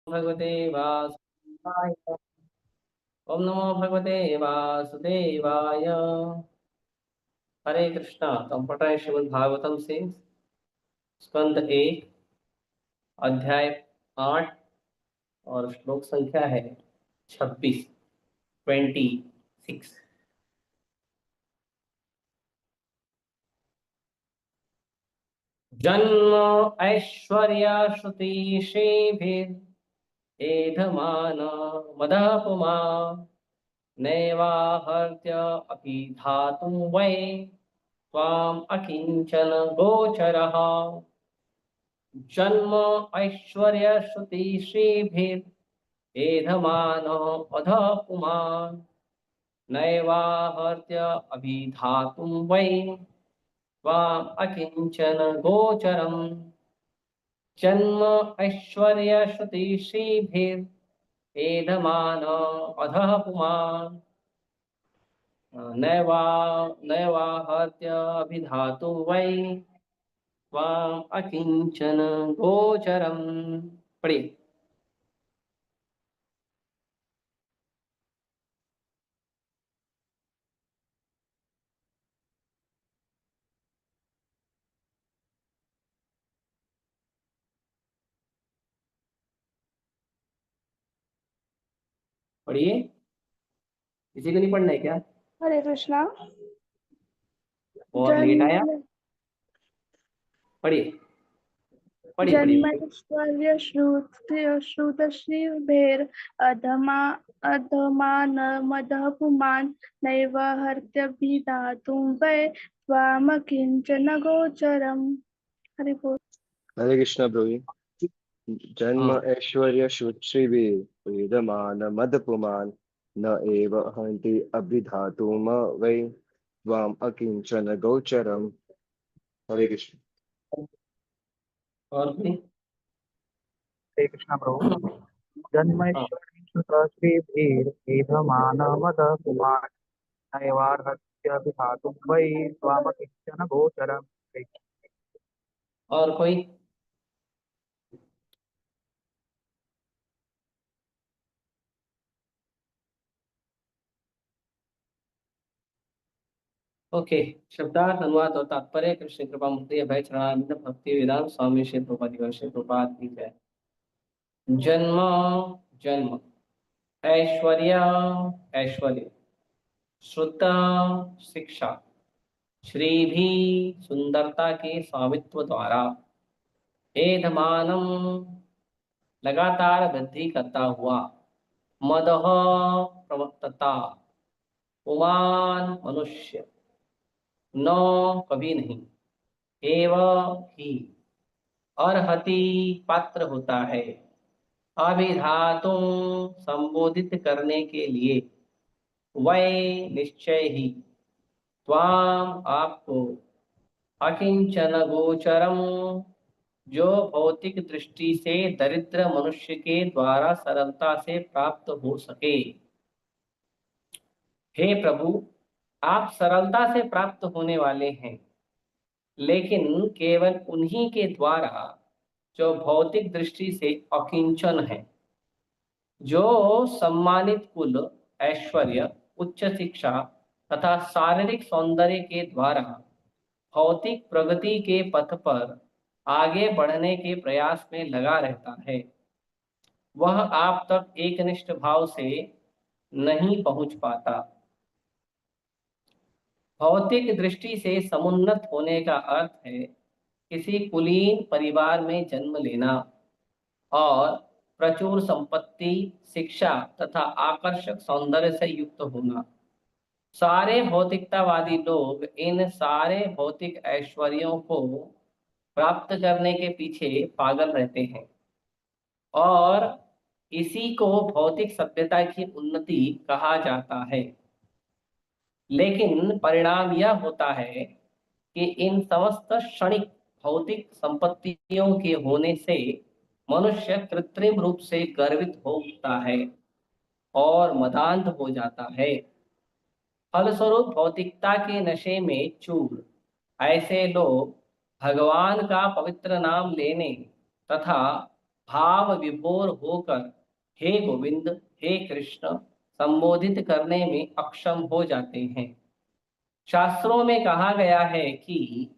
भगवते वासुदेवाय। ओम नमो भगवते वासुदेवाय। हरे कृष्णा। तो हम पढ़ रहे हैं श्रीमद् भागवतम से स्कंद 1 अध्याय 8 और श्लोक संख्या है 26। जन्म ऐश्वर्य श्रुति श्रीभिर्एधमान मदः पुमा नैवाहर्त्य अपि धातुं वै त्वाम् अकिंचन गोचरः। जन्म ऐश्वर्य श्रुति श्रीभिर्एधमान अधः पुमान् नैवाहर्त्य अभिधातुं वै त्वाम् अकिंचन गोचरम्। जन्म ऐश्वर्य श्रुति श्रीभिर्एधमान अधः पुमान् नैवा नैवाहर्त्य अभिधातुं वै त्वाम् अकिंचन गोचरम्। पढ़िए। पढ़िए। किसी को नहीं पढ़ना है क्या? हरे कृष्णा। और लेट आया? जन्म पढ़िए पढ़िए पढ़िए। जन्मैश्वर्य श्रुतश्रीभिर् अधमा अधमानमदः पुमान् नैव हर्त्यभिधातुं वै त्वामकिञ्चन गोचरम्। हरि बोल। हरे कृष्णा प्रभु। जन्म हाँ, ऐश्वर्य शुचिर्वेदमान मद पुमान न एव हन्ति अभिधातुम वै त्वाम अकिंचन गोचरम। हरे कृष्ण। और भी। हरे कृष्ण प्रभु। हाँ, जन्मैश्वर्यश्रुतश्रीभिर्वेधमानमदः पुमान् नैवार्हत्यभिधातुं वै त्वामकिञ्चन गोचरम्। और कोई? ओके। शब्दार्थ अनुवाद और तात्पर्य। कृष्ण कृपा मुक्ति अभय चरणारविंद भक्ति वेदांत स्वामी श्री प्रभुपाद की जय। जन्म जन्म ऐश्वर्य ऐश्वर्य श्रुत शिक्षा श्री भी सुंदरता के स्वामित्व द्वारा एधमानम लगातार वृद्धि करता हुआ मदह प्रवक्तता पुमान मनुष्य न कभी नहीं एव ही अर्हति पात्र होता है अभिधातुं संबोधित करने के लिए वै निश्चय ही त्वाम आपको अकिंचन गोचरम जो भौतिक दृष्टि से दरिद्र मनुष्य के द्वारा सरलता से प्राप्त हो सके। हे प्रभु, आप सरलता से प्राप्त होने वाले हैं, लेकिन केवल उन्हीं के द्वारा जो भौतिक दृष्टि से अकिंचन है, जो सम्मानित कुल ऐश्वर्य उच्च शिक्षा तथा शारीरिक सौंदर्य के द्वारा भौतिक प्रगति के पथ पर आगे बढ़ने के प्रयास में लगा रहता है, वह आप तक एकनिष्ठ भाव से नहीं पहुंच पाता। भौतिक दृष्टि से समुन्नत होने का अर्थ है किसी कुलीन परिवार में जन्म लेना और प्रचुर संपत्ति शिक्षा तथा आकर्षक सौंदर्य से युक्त होना। सारे भौतिकतावादी लोग इन सारे भौतिक ऐश्वर्यों को प्राप्त करने के पीछे पागल रहते हैं और इसी को भौतिक सभ्यता की उन्नति कहा जाता है। लेकिन परिणाम यह होता है कि इन समस्त क्षणिक भौतिक संपत्तियों के होने से मनुष्य कृत्रिम रूप से गर्वित हो उठता है और मदान्ध हो जाता है। फलस्वरूप भौतिकता के नशे में चूर ऐसे लोग भगवान का पवित्र नाम लेने तथा भाव विभोर होकर हे गोविंद, हे कृष्ण संबोधित करने में अक्षम हो जाते हैं। शास्त्रों में कहा गया है कि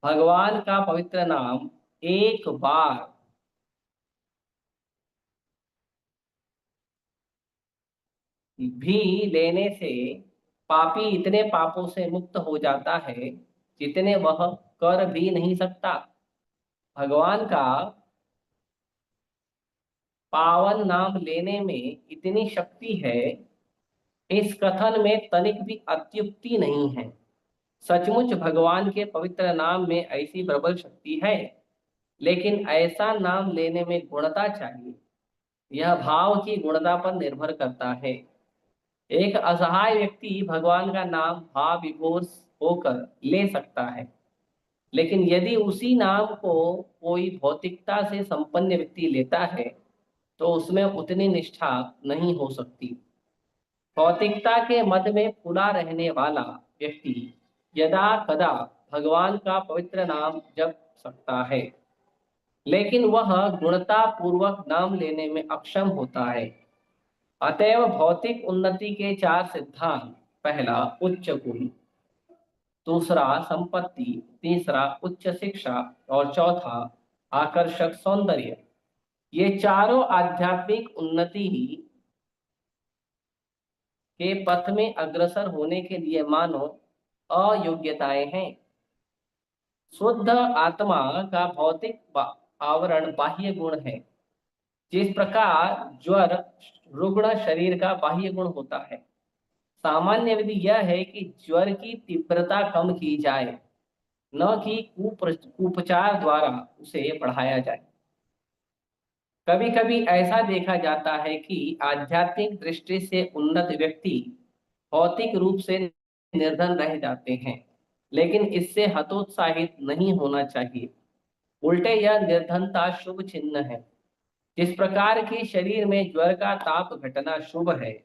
भगवान का पवित्र नाम एक बार भी लेने से पापी इतने पापों से मुक्त हो जाता है जितने वह कर भी नहीं सकता। भगवान का पावन नाम लेने में इतनी शक्ति है, इस कथन में तनिक भी अत्युक्ति नहीं है। सचमुच भगवान के पवित्र नाम में ऐसी प्रबल शक्ति है, लेकिन ऐसा नाम लेने में गुणता चाहिए। यह भाव की गुणता पर निर्भर करता है। एक असहाय व्यक्ति भगवान का नाम भाव विभोर होकर ले सकता है, लेकिन यदि उसी नाम को कोई भौतिकता से संपन्न व्यक्ति लेता है तो उसमें उतनी निष्ठा नहीं हो सकती। भौतिकता के मद में फूला रहने वाला व्यक्ति यदा कदा भगवान का पवित्र नाम जप सकता है, लेकिन वह गुणता पूर्वक नाम लेने में अक्षम होता है। अतएव भौतिक उन्नति के चार सिद्धांत: पहला उच्च गुण, दूसरा संपत्ति, तीसरा उच्च शिक्षा और चौथा आकर्षक सौंदर्य, ये चारों आध्यात्मिक उन्नति के पथ में अग्रसर होने के लिए मानव अयोग्यताएं हैं। शुद्ध आत्मा का भौतिक आवरण बाह्य गुण है। जिस प्रकार ज्वर रुग्ण शरीर का बाह्य गुण होता है, सामान्य विधि यह है कि ज्वर की तीव्रता कम की जाए, न कि कुपचार द्वारा उसे बढ़ाया जाए। कभी कभी ऐसा देखा जाता है कि आध्यात्मिक दृष्टि से उन्नत व्यक्ति भौतिक रूप से निर्धन रह जाते हैं, लेकिन इससे हतोत्साहित नहीं होना चाहिए। उल्टे यह निर्धनता शुभ चिन्ह है। जिस प्रकार की शरीर में ज्वर का ताप घटना शुभ है,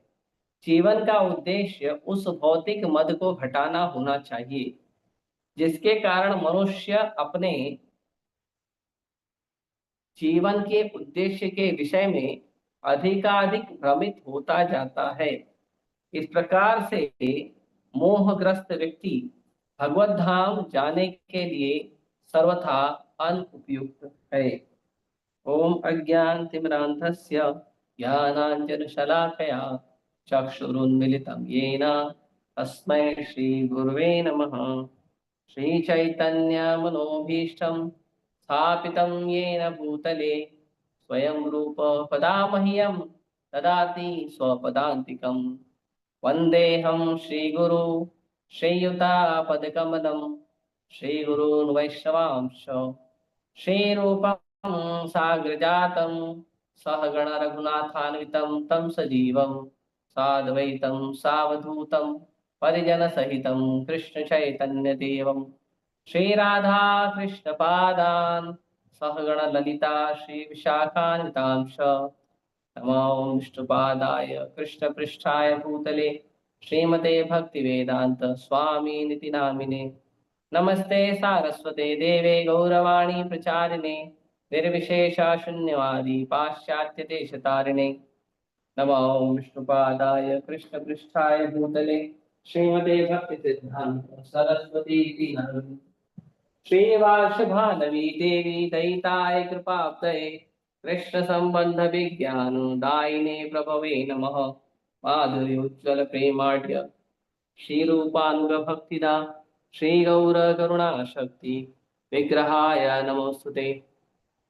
जीवन का उद्देश्य उस भौतिक मद को घटाना होना चाहिए जिसके कारण मनुष्य अपने जीवन के उद्देश्य के विषय में अधिकाधिक भ्रमित होता जाता है। इस प्रकार से मोहग्रस्त व्यक्ति भगवत धाम जाने के लिए सर्वथा अनुपयुक्त है। ओम अज्ञानतिमिरान्धस्य ज्ञानाञ्जनशलाकया चक्षुरुन्मिलितं येन तस्मै श्रीगुरुवे नमः। श्रीचैतन्यमनोभीष्टं स्थापितं येन भूतले स्वयं रूप पदा मह्यं ददाति स्वपदान्तिकं। वन्देऽहं श्रीगुरु श्रीयुतापदकमलं श्रीगुरून् वैष्णवांश्च श्रीरूपं साग्रजातं सहगण रघुनाथान्वितं तं सजीवं साद्वैतं सावधूतं परिजनसहितं कृष्ण चैतन्य देवं श्रीराधा कृष्ण पादान् सहगण ललिता श्री विशाखान्वितांश नमो विष्णुपादाय कृष्ण पृष्ठाय भूतले श्रीमते भक्तिवेदांत स्वामी निति नामिने। नमस्ते सारस्वते देवे गौरवाणी प्रचारिणे निर्विशेष शून्यवादी पाश्चात्य देशतारिणे। नमो विष्णुपादाय कृष्ण पृष्ठाय भूतले श्रीमते भक्ति सिद्धांत सरस्वती इति नामिने। श्रीवार्षभानवी देवी दयिताय कृपाब्धये कृष्ण संबंध विज्ञान दायिने प्रभवे नमः। माधुर्योज्ज्वल प्रेमाढ्य श्रीरूपानुग भक्तिदा श्री गौर करुणा शक्ति विग्रहाय नमोस्तुते।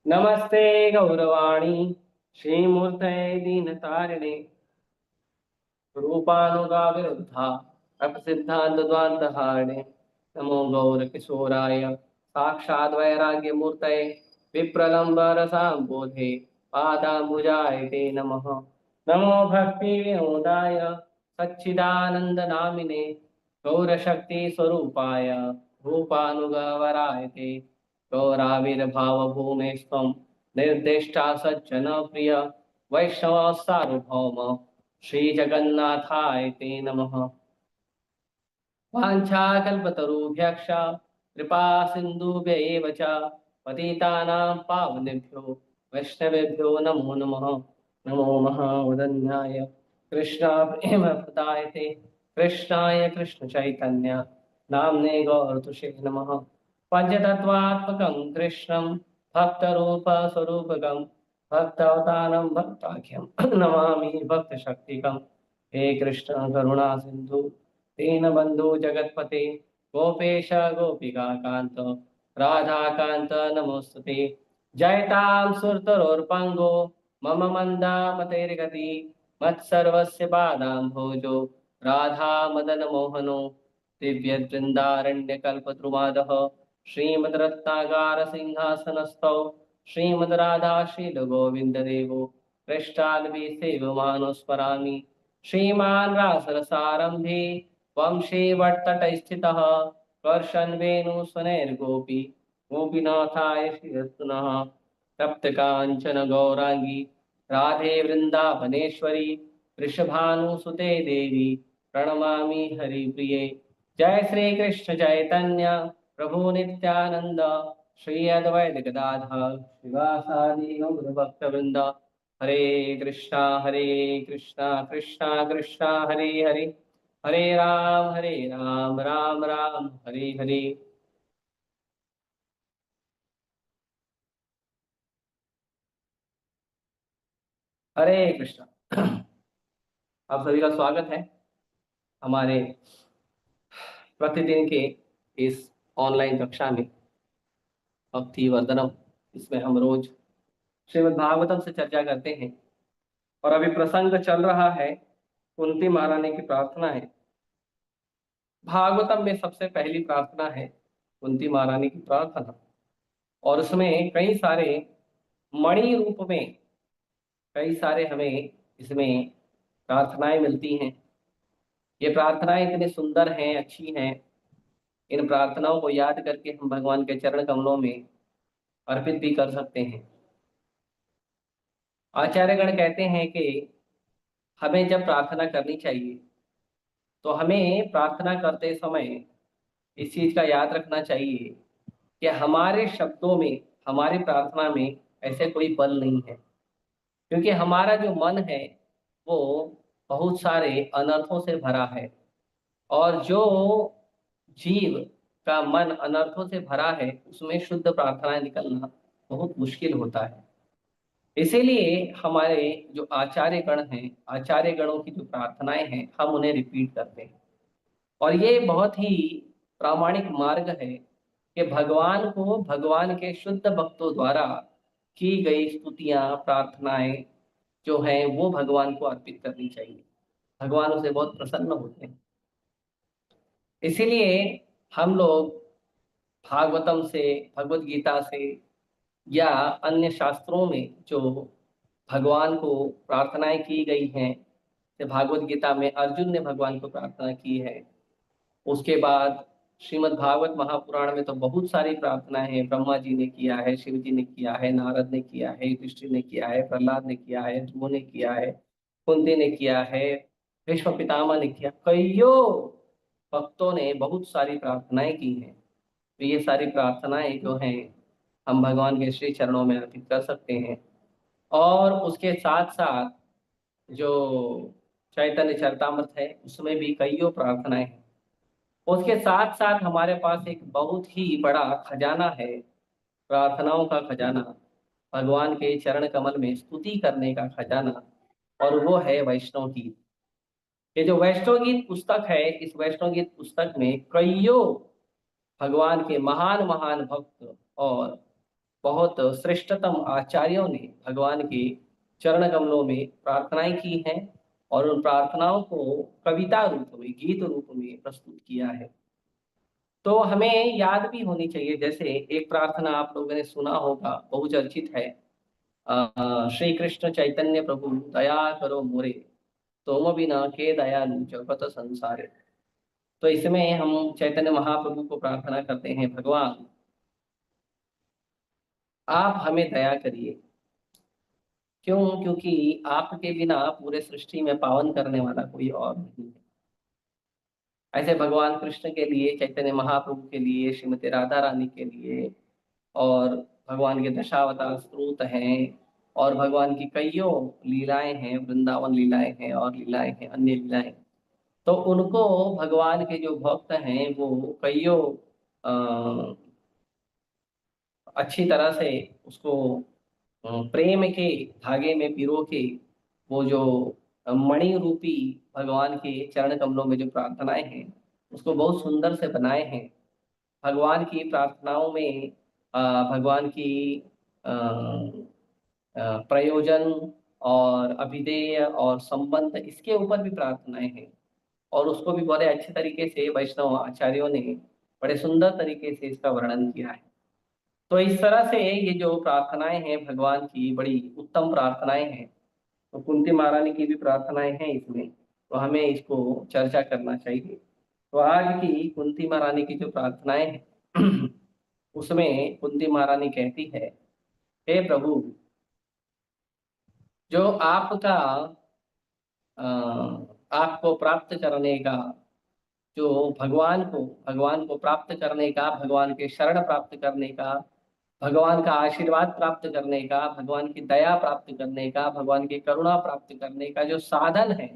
नमस्ते गौरवाणी श्रीमूर्तये दीनतारिणे रूपानुगा विरुद्धा अप्रसिद्धांत द्वांतहारिणे। नमो गौर किशोराय साक्षात् वैराग्य मूर्तये विप्रलंब रसाम्बोधे पादाम्बुजाय ते नमः। नमो भक्ति विनोदाय सच्चिदानंद नामिने गौरशक्ति स्वरूपाय रूपानुगवराय ते। गौराविर्भाव भूमे स्वं निर्दिष्टा सज्जन प्रिय वैष्णव सार्वभौम श्री जगन्नाथाय ते नमः। वाञ्छाकल्पतरुभ्यश्च कृपा सिन्धुभ्य एव च पतितानां पावनेभ्यो वैष्णवेभ्यो नमो नमः। नमो महावदन्याय कृष्णा प्रेम प्रदायते कृष्णाय कृष्ण चैतन्य नाम्ने गौरतुषे नमः। पंचतत्वात्मकं कृष्णं भक्तरूप स्वरूपकं भक्तवतानं भक्ताख्यं नमामि भक्तशक्तिकं। हे कृष्ण करुणा सिंधु दीनबंधु जगत्पते गोपेश गोपिका कांत राधाकांत नमोस्तुते। जयतां सुरतरोर्पंगो मम मन्दामतेर्गति मत्सर्वस्य पादाम्भोजो राधा मदन मोहनो दिव्यवृन्दारण्यकल्पद्रुमादः श्रीमद्रत्नागार सिंहासनस्थौ श्रीमद्राधाशीलगोविन्ददेवो पृष्ठाद्वि सेवमानोस्मरामि। श्रीमान् रासरसारम्भे वंशे वट्टटैस्थितः कर्षन् वेणुस्वनैर्गोपी गोपीनाथाय शिरस्तुनः। तप्तकाञ्चन गौरांगी राधे वृन्दावनेश्वरी वृषभानुसुते देवी प्रणमामि हरिप्रिये। जय श्री कृष्ण चैतन्य प्रभु नित्यानंद श्री अद्वैत गदाधर श्रीवासादि गौर भक्तवृंद। हरे कृष्णा कृष्णा कृष्णा हरे हरे हरे राम राम राम हरे हरे। हरे कृष्णा। आप सभी का स्वागत है हमारे प्रतिदिन के इस ऑनलाइन कक्षा में भक्ति वर्धनम। इसमें हम रोज श्रीमद् भागवतम से चर्चा करते हैं और अभी प्रसंग चल रहा है कुंती महारानी की प्रार्थना है। भागवतम में सबसे पहली प्रार्थना है कुंती महारानी की प्रार्थना और उसमें कई सारे मणि रूप में कई सारे हमें इसमें प्रार्थनाएं मिलती हैं। ये प्रार्थनाएं इतनी सुंदर हैं, अच्छी हैं। इन प्रार्थनाओं को याद करके हम भगवान के चरण कमलों में अर्पित भी कर सकते हैं। आचार्यगण कहते हैं कि हमें जब प्रार्थना करनी चाहिए तो हमें प्रार्थना करते समय इस चीज का याद रखना चाहिए कि हमारे शब्दों में हमारी प्रार्थना में ऐसे कोई बल नहीं है, क्योंकि हमारा जो मन है वो बहुत सारे अनर्थों से भरा है और जो जीव का मन अनर्थों से भरा है उसमें शुद्ध प्रार्थनाएं निकलना बहुत मुश्किल होता है। इसीलिए हमारे जो आचार्य गण हैं, आचार्य गणों की जो प्रार्थनाएं हैं हम उन्हें रिपीट करते हैं और ये बहुत ही प्रामाणिक मार्ग है कि भगवान को भगवान के शुद्ध भक्तों द्वारा की गई स्तुतियां प्रार्थनाएं जो हैं वो भगवान को अर्पित करनी चाहिए। भगवान उसे बहुत प्रसन्न होते हैं। इसीलिए हम लोग भागवतम से, भगवत गीता से या अन्य शास्त्रों में जो भगवान को प्रार्थनाएं की गई हैं, जैसे भागवत गीता में अर्जुन ने भगवान को प्रार्थना की है। उसके बाद श्रीमद् भागवत महापुराण में तो बहुत सारी प्रार्थनाएं हैं। ब्रह्मा जी ने किया है, शिव जी ने किया है, नारद ने किया है, युधिष्ठिर ने किया है, प्रहलाद ने किया है, ध्रुव ने किया है, कुंती ने किया है, भीष्म पितामह ने किया। कईयों भक्तों ने बहुत सारी प्रार्थनाएं की हैं। तो ये सारी प्रार्थनाएं जो हैं हम भगवान के श्री चरणों में अर्पित कर सकते हैं। और उसके साथ साथ जो चैतन्य चरितामृत है उसमें भी कईयों प्रार्थनाएं हैं। उसके साथ साथ हमारे पास एक बहुत ही बड़ा खजाना है, प्रार्थनाओं का खजाना, भगवान के चरण कमल में स्तुति करने का खजाना, और वो है वैष्णव गीत। ये जो वैष्णव गीत पुस्तक है, इस वैष्णव गीत पुस्तक में कईयों भगवान के महान महान भक्त और बहुत श्रेष्ठतम आचार्यों ने भगवान के चरण कमलों में प्रार्थनाएं की हैं और उन प्रार्थनाओं को कविता रूप में, गीत रूप में प्रस्तुत किया है। तो हमें याद भी होनी चाहिए। जैसे एक प्रार्थना आप लोगों ने सुना होगा, बहुचर्चित है, श्री कृष्ण चैतन्य प्रभु दया करो मोरे तुम बिना के दयालु जगत संसारे। तो इसमें हम चैतन्य महाप्रभु को प्रार्थना करते हैं, भगवान आप हमें दया करिए। क्यों? क्योंकि आपके बिना पूरे सृष्टि में पावन करने वाला कोई और नहीं है। ऐसे भगवान कृष्ण के लिए, चैतन्य महाप्रभु के लिए, श्रीमती राधा रानी के लिए और भगवान के दशावतार स्रोत हैं, और भगवान की कईयों लीलाएं हैं, वृंदावन लीलाएं हैं और लीलाएं हैं, अन्य लीलाएं। तो उनको भगवान के जो भक्त हैं वो कईयों अच्छी तरह से उसको प्रेम के धागे में पिरो के वो जो मणि रूपी भगवान के चरण कमलों में जो प्रार्थनाएं हैं उसको बहुत सुंदर से बनाए हैं। भगवान की प्रार्थनाओं में भगवान की अ, प्रयोजन और अभिधेय और संबंध इसके ऊपर भी प्रार्थनाएं हैं। और उसको भी बड़े अच्छे तरीके से वैष्णव आचार्यों ने बड़े सुंदर तरीके से इसका वर्णन किया है। तो इस तरह से ये जो प्रार्थनाएं हैं भगवान की बड़ी उत्तम प्रार्थनाएं हैं। तो कुंती महारानी की भी प्रार्थनाएं हैं इसमें, तो हमें इसको चर्चा करना चाहिए। तो आज की कुंती महारानी की जो प्रार्थनाएं हैं उसमें कुंती महारानी कहती है, हे प्रभु, जो आपका अ, आपको प्राप्त करने का, जो भगवान को प्राप्त करने का, भगवान के शरण प्राप्त करने का, भगवान का आशीर्वाद प्राप्त करने का, भगवान की दया प्राप्त करने का, भगवान की करुणा प्राप्त करने का जो साधन है,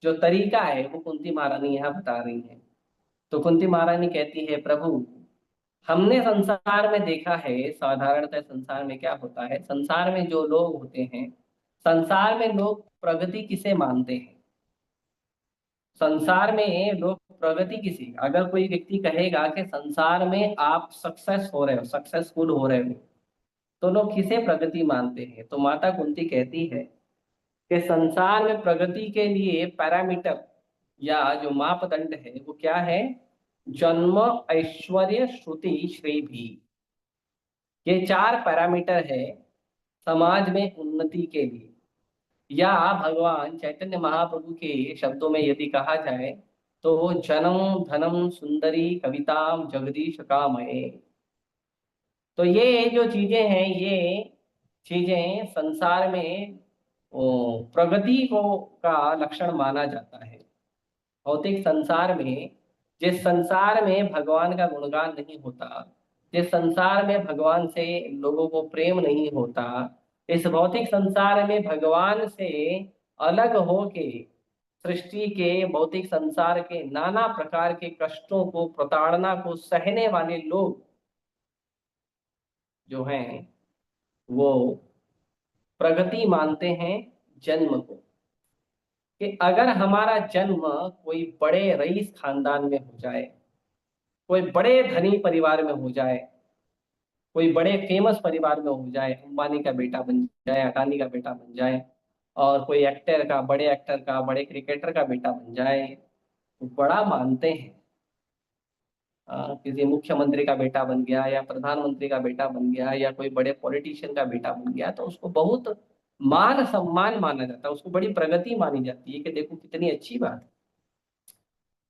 जो तरीका है, वो कुंती महारानी यहाँ बता रही है। तो कुंती महारानी कहती है, प्रभु, हमने संसार में देखा है, साधारणतः संसार में क्या होता है, संसार में जो लोग होते हैं, संसार में लोग प्रगति किसे मानते हैं? संसार में लोग प्रगति किसी, अगर कोई व्यक्ति कहेगा कि संसार में आप सक्सेस हो रहे हो, सक्सेसफुल हो रहे हो, तो लोग किसे प्रगति मानते हैं? तो माता कुंती कहती है कि संसार में प्रगति के लिए पैरामीटर या जो मापदंड है वो क्या है? जन्म, ऐश्वर्य, श्रुति, श्री भी। ये 4 पैरामीटर है समाज में उन्नति के लिए। या भगवान चैतन्य महाप्रभु के शब्दों में यदि कहा जाए तो जन्म, धनम, सुंदरी, कविताम, जगदीश कामये। तो ये जो चीजें हैं, ये चीजें संसार में प्रगति को का लक्षण माना जाता है। भौतिक संसार में, जिस संसार में भगवान का गुणगान नहीं होता, जिस संसार में भगवान से लोगों को प्रेम नहीं होता, इस भौतिक संसार में भगवान से अलग होके सृष्टि के, भौतिक संसार के नाना प्रकार के कष्टों को, प्रताड़ना को सहने वाले लोग जो हैं वो प्रगति मानते हैं जन्म को। कि अगर हमारा जन्म कोई बड़े रईस खानदान में हो जाए, कोई बड़े धनी परिवार में हो जाए, कोई बड़े फेमस परिवार में हो जाए, अंबानी का बेटा बन जाए, अडानी का बेटा बन जाए, और कोई एक्टर का, बड़े एक्टर का, बड़े क्रिकेटर का बेटा बन जाए, तो बड़ा मानते हैं। किसी मुख्यमंत्री का बेटा बन गया या प्रधानमंत्री का बेटा बन गया या कोई बड़े पॉलिटिशियन का बेटा बन गया, तो उसको बहुत मान सम्मान माना जाता है, उसको बड़ी प्रगति मानी जाती है कि देखो कितनी अच्छी बात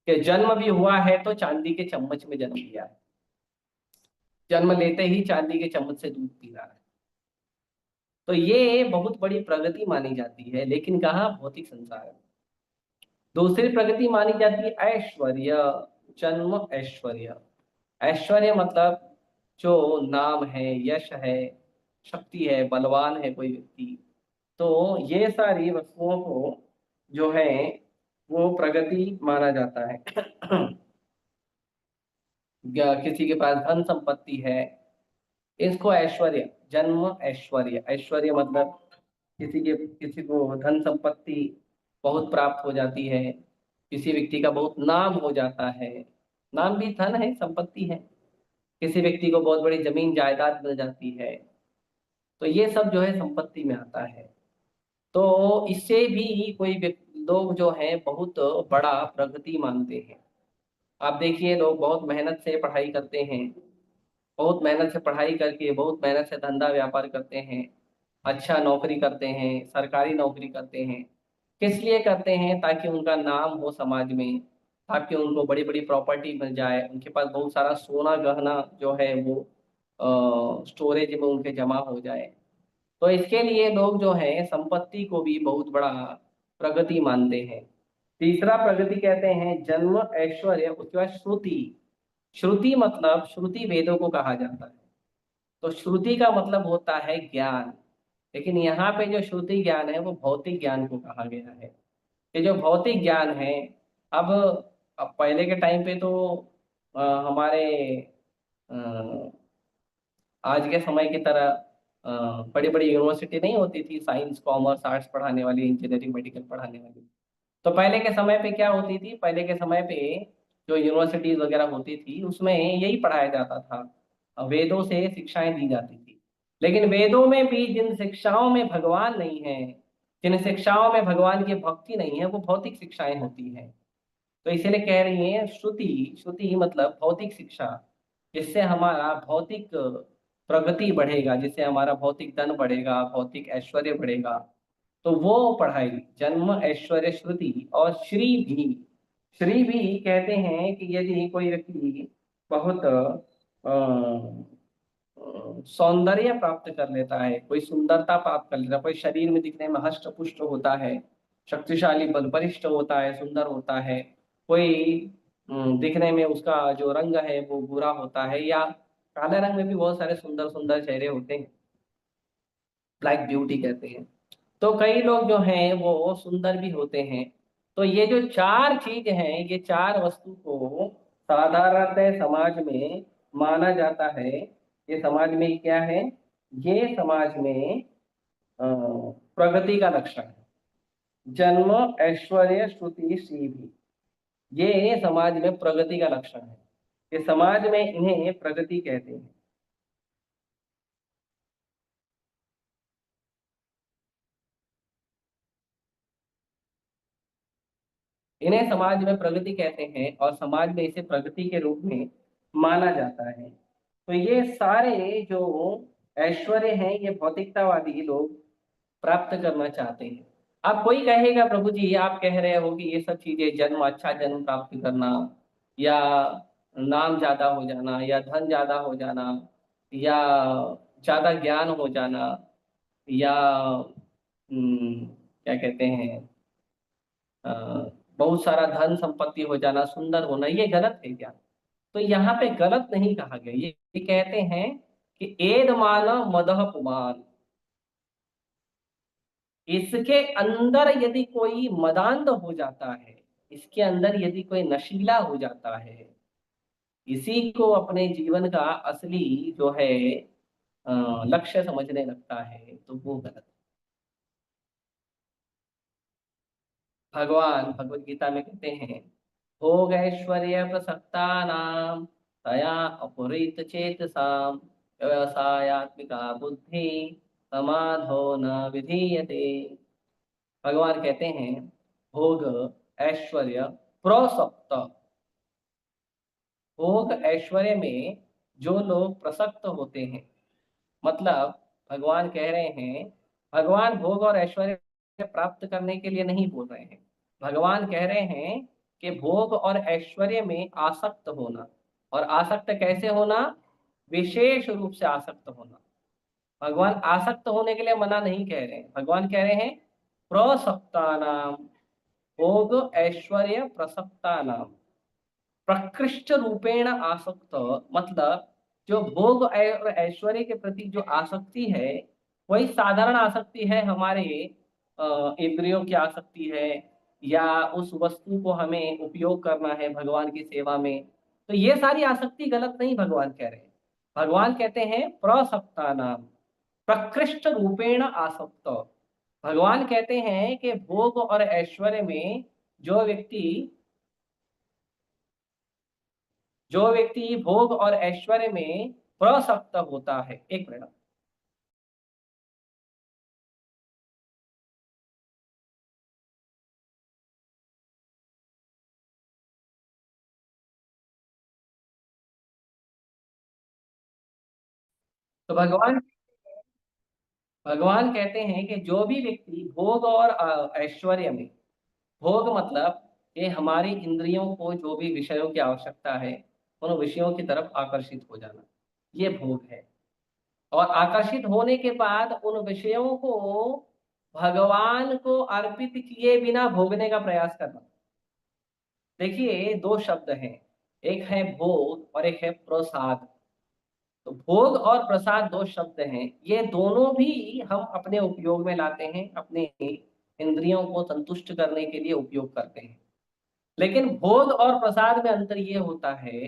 है कि जन्म भी हुआ है तो चांदी के चम्मच में जन्म लिया है, जन्म लेते ही चांदी के चम्मच से दूध पी रहा है। तो ये बहुत बड़ी प्रगति मानी जाती है, लेकिन कहाँ? भौतिक संसार में। दूसरी प्रगति मानी जाती है ऐश्वर्य, जन्म ऐश्वर्य। ऐश्वर्य मतलब जो नाम है, यश है, शक्ति है, बलवान है कोई व्यक्ति, तो ये सारी वस्तुओं को जो है वो प्रगति माना जाता है। या किसी के पास धन संपत्ति है, इसको ऐश्वर्य, जन्म ऐश्वर्य। ऐश्वर्य मतलब किसी को धन संपत्ति बहुत प्राप्त हो जाती है, किसी व्यक्ति का बहुत नाम हो जाता है, नाम भी धन है, संपत्ति है, किसी व्यक्ति को बहुत बड़ी जमीन जायदाद मिल जाती है, तो ये सब जो है संपत्ति में आता है। तो इससे भी लोग जो है बहुत बड़ा प्रगति मानते हैं। आप देखिए, लोग बहुत मेहनत से पढ़ाई करते हैं, बहुत मेहनत से पढ़ाई करके बहुत मेहनत से धंधा व्यापार करते हैं, अच्छा नौकरी करते हैं, सरकारी नौकरी करते हैं। किस लिए करते हैं? ताकि उनका नाम हो समाज में, ताकि उनको बड़ी बड़ी प्रॉपर्टी मिल जाए, उनके पास बहुत सारा सोना गहना जो है वो स्टोरेज में उनके जमा हो जाए। तो इसके लिए लोग जो है संपत्ति को भी बहुत बड़ा प्रगति मानते हैं। तीसरा प्रगति कहते हैं जन्म ऐश्वर्य, उसके बाद श्रुति। श्रुति मतलब, श्रुति वेदों को कहा जाता है। तो श्रुति का मतलब होता है ज्ञान। लेकिन यहाँ पे जो श्रुति ज्ञान है वो भौतिक ज्ञान को कहा गया है। ये जो भौतिक ज्ञान है, अब अब पहले के टाइम पे तो हमारे अ, आज के समय की तरह बड़ी बड़ी यूनिवर्सिटी नहीं होती थी, साइंस कॉमर्स आर्ट्स पढ़ाने वाली, इंजीनियरिंग मेडिकल पढ़ाने वाली। तो पहले के समय पे क्या होती थी, पहले के समय पे जो यूनिवर्सिटीज वगैरह होती थी उसमें यही पढ़ाया जाता था, वेदों से शिक्षाएं दी जाती थी। लेकिन वेदों में भी जिन शिक्षाओं में भगवान नहीं है, जिन शिक्षाओं में भगवान की भक्ति नहीं है, वो भौतिक शिक्षाएं होती हैं। तो इसीलिए कह रही है श्रुति, श्रुति मतलब भौतिक शिक्षा, जिससे हमारा भौतिक प्रगति बढ़ेगा, जिससे हमारा भौतिक धन बढ़ेगा, भौतिक ऐश्वर्य बढ़ेगा। तो वो पढ़ाई जन्म ऐश्वर्य श्रुति। और श्री भी कहते हैं कि यदि कोई व्यक्ति बहुत सौंदर्य प्राप्त कर लेता है, कोई सुंदरता प्राप्त कर लेता है, कोई शरीर में दिखने में हष्ट पुष्ट होता है, शक्तिशाली बल बलिष्ठ होता है, सुंदर होता है, कोई दिखने में उसका जो रंग है वो बुरा होता है, या काले रंग में भी बहुत सारे सुंदर सुंदर चेहरे होते हैं, ब्लैक ब्यूटी कहते हैं। तो कई लोग जो हैं वो सुंदर भी होते हैं। तो ये जो चार चीज हैं, ये चार वस्तु को साधारणतः समाज में माना जाता है। ये समाज में क्या है, ये समाज में प्रगति का लक्षण है। जन्म ऐश्वर्य श्रुति श्री भी, ये समाज में प्रगति का लक्षण है। ये समाज में इन्हें प्रगति कहते हैं। इन्हें समाज में प्रगति कहते हैं और समाज में इसे प्रगति के रूप में माना जाता है। तो ये सारे जो ऐश्वर्य हैं, ये भौतिकतावादी लोग प्राप्त करना चाहते हैं। अब कोई कहेगा प्रभु जी आप कह रहे हो कि ये सब चीजें, जन्म, अच्छा जन्म प्राप्त करना, या नाम ज्यादा हो जाना, या धन ज्यादा हो जाना, या ज्यादा ज्ञान हो जाना, या क्या कहते हैं, अ, बहुत सारा धन संपत्ति हो जाना, सुंदर होना, ये गलत है क्या? तो यहाँ पे गलत नहीं कहा गया। ये कहते हैं कि एद मान मदह पुमान, इसके अंदर यदि कोई मदांध हो जाता है, इसके अंदर यदि कोई नशीला हो जाता है, इसी को अपने जीवन का असली जो है लक्ष्य समझने लगता है, तो वो गलत है। भगवान भगवत गीता में कहते हैं भोग ऐश्वर्य प्रसक्ता नाम तया अपहृत चेतसाम व्यवसायत्मिका बुद्धि समाधो न विधीयते। भगवान कहते हैं भोग ऐश्वर्य प्रसक्त, भोग ऐश्वर्य में जो लोग प्रसक्त होते हैं, मतलब भगवान कह रहे हैं, भगवान भोग और ऐश्वर्य प्राप्त करने के लिए नहीं बोल रहे हैं। भगवान कह रहे हैं कि भोग और ऐश्वर्य में आसक्त होना, और आसक्त कैसे होना, विशेष रूप से आसक्त होना। भगवान आसक्त होने के लिए मना नहीं कह रहे हैं, भगवान कह रहे हैं प्रसक्ता नाम, भोग ऐश्वर्य प्रसक्ता नाम, प्रकृष्ट रूपेण आसक्त, मतलब जो भोग और ऐश्वर्य के प्रति जो आसक्ति है, वही साधारण आसक्ति है, हमारे इंद्रियों की आसक्ति है, या उस वस्तु को हमें उपयोग करना है भगवान की सेवा में। तो ये सारी आसक्ति गलत नहीं भगवान कह रहे हैं। भगवान कहते हैं प्रसक्ता नाम, प्रकृष्ट रूपेण आसक्त। भगवान कहते हैं कि भोग और ऐश्वर्य में जो व्यक्ति जो व्यक्ति भोग और ऐश्वर्य में प्रसक्त होता है, एक मिनट, तो भगवान भगवान कहते हैं कि जो भी व्यक्ति भोग और ऐश्वर्य में, भोग मतलब ये हमारी इंद्रियों को जो भी विषयों की आवश्यकता है, उन विषयों की तरफ आकर्षित हो जाना, ये भोग है। और आकर्षित होने के बाद उन विषयों को भगवान को अर्पित किए बिना भोगने का प्रयास करना। देखिए दो शब्द हैं, एक है भोग और एक है प्रसाद। तो भोग और प्रसाद दो शब्द हैं, ये दोनों भी हम अपने उपयोग में लाते हैं, अपने इंद्रियों को संतुष्ट करने के लिए उपयोग करते हैं। लेकिन भोग और प्रसाद में अंतर ये होता है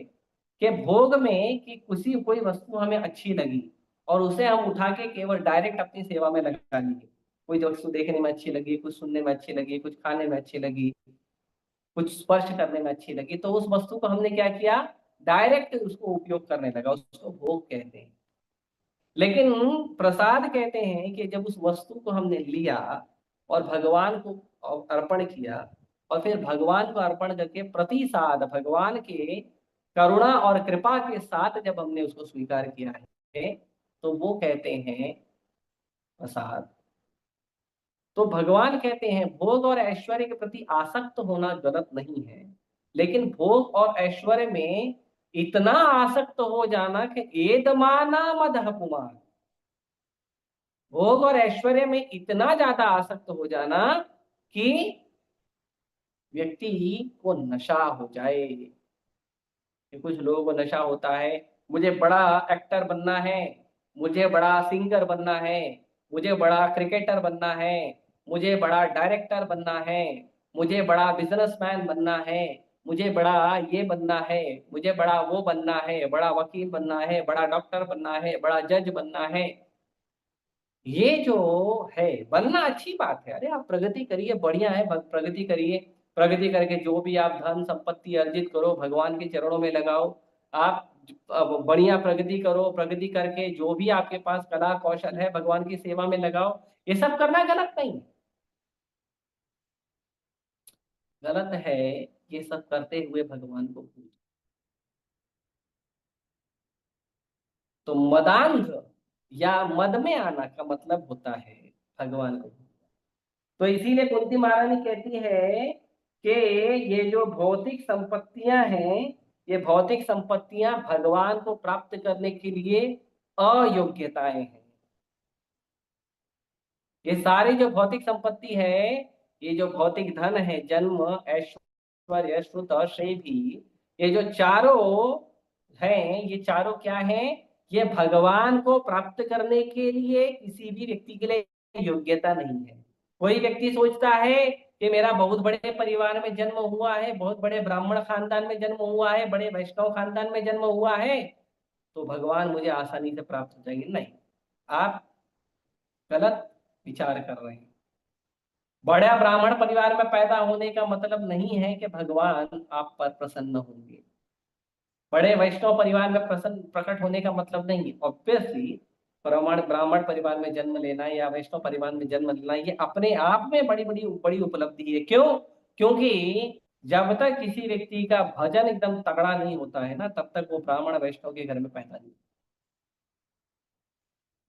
कि भोग में कि किसी कोई वस्तु हमें अच्छी लगी और उसे हम उठा के केवल डायरेक्ट अपनी सेवा में लगा लिए। कोई वस्तु देखने में अच्छी लगी, कुछ सुनने में अच्छी लगी, कुछ खाने में अच्छी लगी, कुछ स्पर्श करने में अच्छी लगी, तो उस वस्तु को हमने क्या किया, डायरेक्ट उसको उपयोग करने लगा, उसको भोग कहते हैं। लेकिन प्रसाद कहते हैं कि जब उस वस्तु को हमने लिया और भगवान को अर्पण किया, और फिर भगवान को अर्पण करके प्रतिसाद भगवान के करुणा और कृपा के साथ जब हमने उसको स्वीकार किया है, तो वो कहते हैं प्रसाद। तो भगवान कहते हैं भोग और ऐश्वर्य के प्रति आसक्त होना गलत नहीं है, लेकिन भोग और ऐश्वर्य में इतना आसक्त हो जाना कि एदमाना मदह पुमान, भोग और ऐश्वर्य में इतना ज्यादा आसक्त हो जाना कि व्यक्ति को नशा हो जाए। कि कुछ लोगों को नशा होता है, मुझे बड़ा एक्टर बनना है, मुझे बड़ा सिंगर बनना है, मुझे बड़ा क्रिकेटर बनना है, मुझे बड़ा डायरेक्टर बनना है, मुझे बड़ा बिजनेसमैन बनना है, मुझे बड़ा ये बनना है, मुझे बड़ा वो बनना है, बड़ा वकील बनना है, बड़ा डॉक्टर बनना है, बड़ा जज बनना है। ये जो है बनना अच्छी बात है, अरे आप प्रगति करिए, बढ़िया है, प्रगति करिए। प्रगति करके जो भी आप धन संपत्ति अर्जित करो भगवान के चरणों में लगाओ। आप बढ़िया प्रगति करो, प्रगति करके जो भी आपके पास कला कौशल है भगवान की सेवा में लगाओ। ये सब करना गलत नहीं है। गलत है ये सब करते हुए भगवान को भूल। तो मदांध या मद में आना का मतलब होता है भगवान को। तो इसीलिए कुंती महारानी कहती है कि ये जो भौतिक संपत्तियां हैं, ये भौतिक संपत्तियां भगवान को प्राप्त करने के लिए अयोग्यताएं हैं। ये सारी जो भौतिक संपत्ति है, ये जो भौतिक धन है, जन्म ऐश्वर्य श्रुत श्रेय भी, ये जो चारों हैं, ये चारों क्या हैं, ये भगवान को प्राप्त करने के लिए किसी भी व्यक्ति के लिए योग्यता नहीं है। कोई व्यक्ति सोचता है कि मेरा बहुत बड़े परिवार में जन्म हुआ है, बहुत बड़े ब्राह्मण खानदान में जन्म हुआ है, बड़े वैष्णव खानदान में जन्म हुआ है, तो भगवान मुझे आसानी से प्राप्त हो जाएंगे। नहीं, आप गलत विचार कर रहे हैं। बड़ा ब्राह्मण परिवार में पैदा होने का मतलब नहीं है कि भगवान आप पर प्रसन्न होंगे। बड़े वैष्णव परिवार में प्रसन्न प्रकट होने का मतलब नहीं है। ऑब्वियसली ब्राह्मण ब्राह्मण परिवार में जन्म लेना या वैष्णव परिवार में जन्म लेना ये अपने आप में बड़ी बड़ी बड़ी उपलब्धि है। क्यों? क्योंकि जब तक किसी व्यक्ति का भजन एकदम तगड़ा नहीं होता है ना, तब तक वो ब्राह्मण वैष्णव के घर में पैदा नहीं।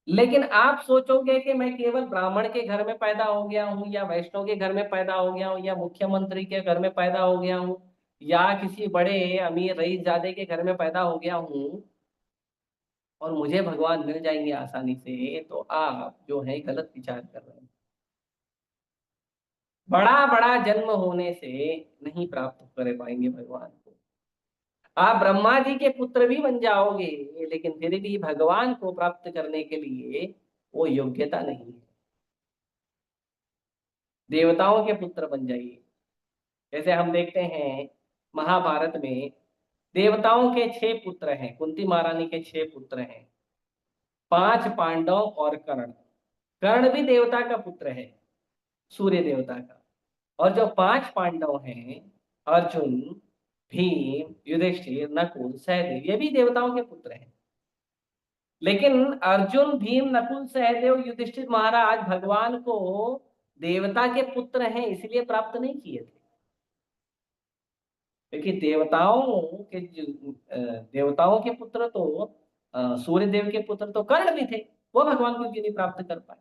लेकिन आप सोचोगे कि मैं केवल ब्राह्मण के घर में पैदा हो गया हूँ, या वैष्णव के घर में पैदा हो गया हूँ, या मुख्यमंत्री के घर में पैदा हो गया हूँ, या किसी बड़े अमीर रईसजादे के घर में पैदा हो गया हूँ और मुझे भगवान मिल जाएंगे आसानी से, तो आप जो है गलत विचार कर रहे हैं। बड़ा बड़ा जन्म होने से नहीं प्राप्त कर पाएंगे भगवान को। आप ब्रह्मा जी के पुत्र भी बन जाओगे, लेकिन फिर भी भगवान को प्राप्त करने के लिए वो योग्यता नहीं है। देवताओं के पुत्र बन जाइए। जैसे हम देखते हैं महाभारत में देवताओं के 6 पुत्र हैं, कुंती महारानी के 6 पुत्र हैं, 5 पांडव और कर्ण। कर्ण भी देवता का पुत्र है, सूर्य देवता का। और जो 5 पांडव हैं, अर्जुन, भीम, युधिष्ठिर, नकुल, सहदेव, ये भी देवताओं के पुत्र हैं। लेकिन अर्जुन, भीम, नकुल, सहदेव, युधिष्ठिर महाराज भगवान को देवता के पुत्र हैं इसलिए प्राप्त नहीं किए थे। क्योंकि देवताओं के पुत्र तो सूर्य देव के पुत्र तो कर्ण भी थे, वो भगवान को क्यों नहीं प्राप्त कर पाए?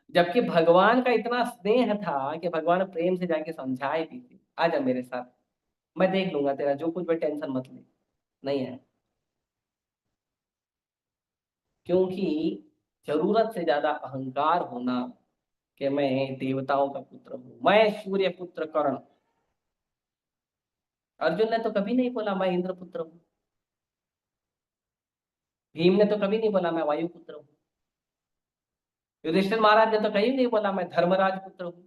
जबकि भगवान का इतना स्नेह था कि भगवान प्रेम से जाके समझाए भी थे, आजा मेरे साथ, मैं देख लूंगा तेरा जो कुछ भी, टेंशन मत ले। नहीं है, क्योंकि जरूरत से ज्यादा अहंकार होना कि मैं देवताओं का पुत्र हूं, मैं सूर्य पुत्र कर्ण। अर्जुन ने तो कभी नहीं बोला मैं इंद्र पुत्र हूं। भीम ने तो कभी नहीं बोला मैं वायु पुत्र हूँ। युधिष्ठिर महाराज ने तो कहीं नहीं बोला मैं धर्मराज पुत्र हूँ,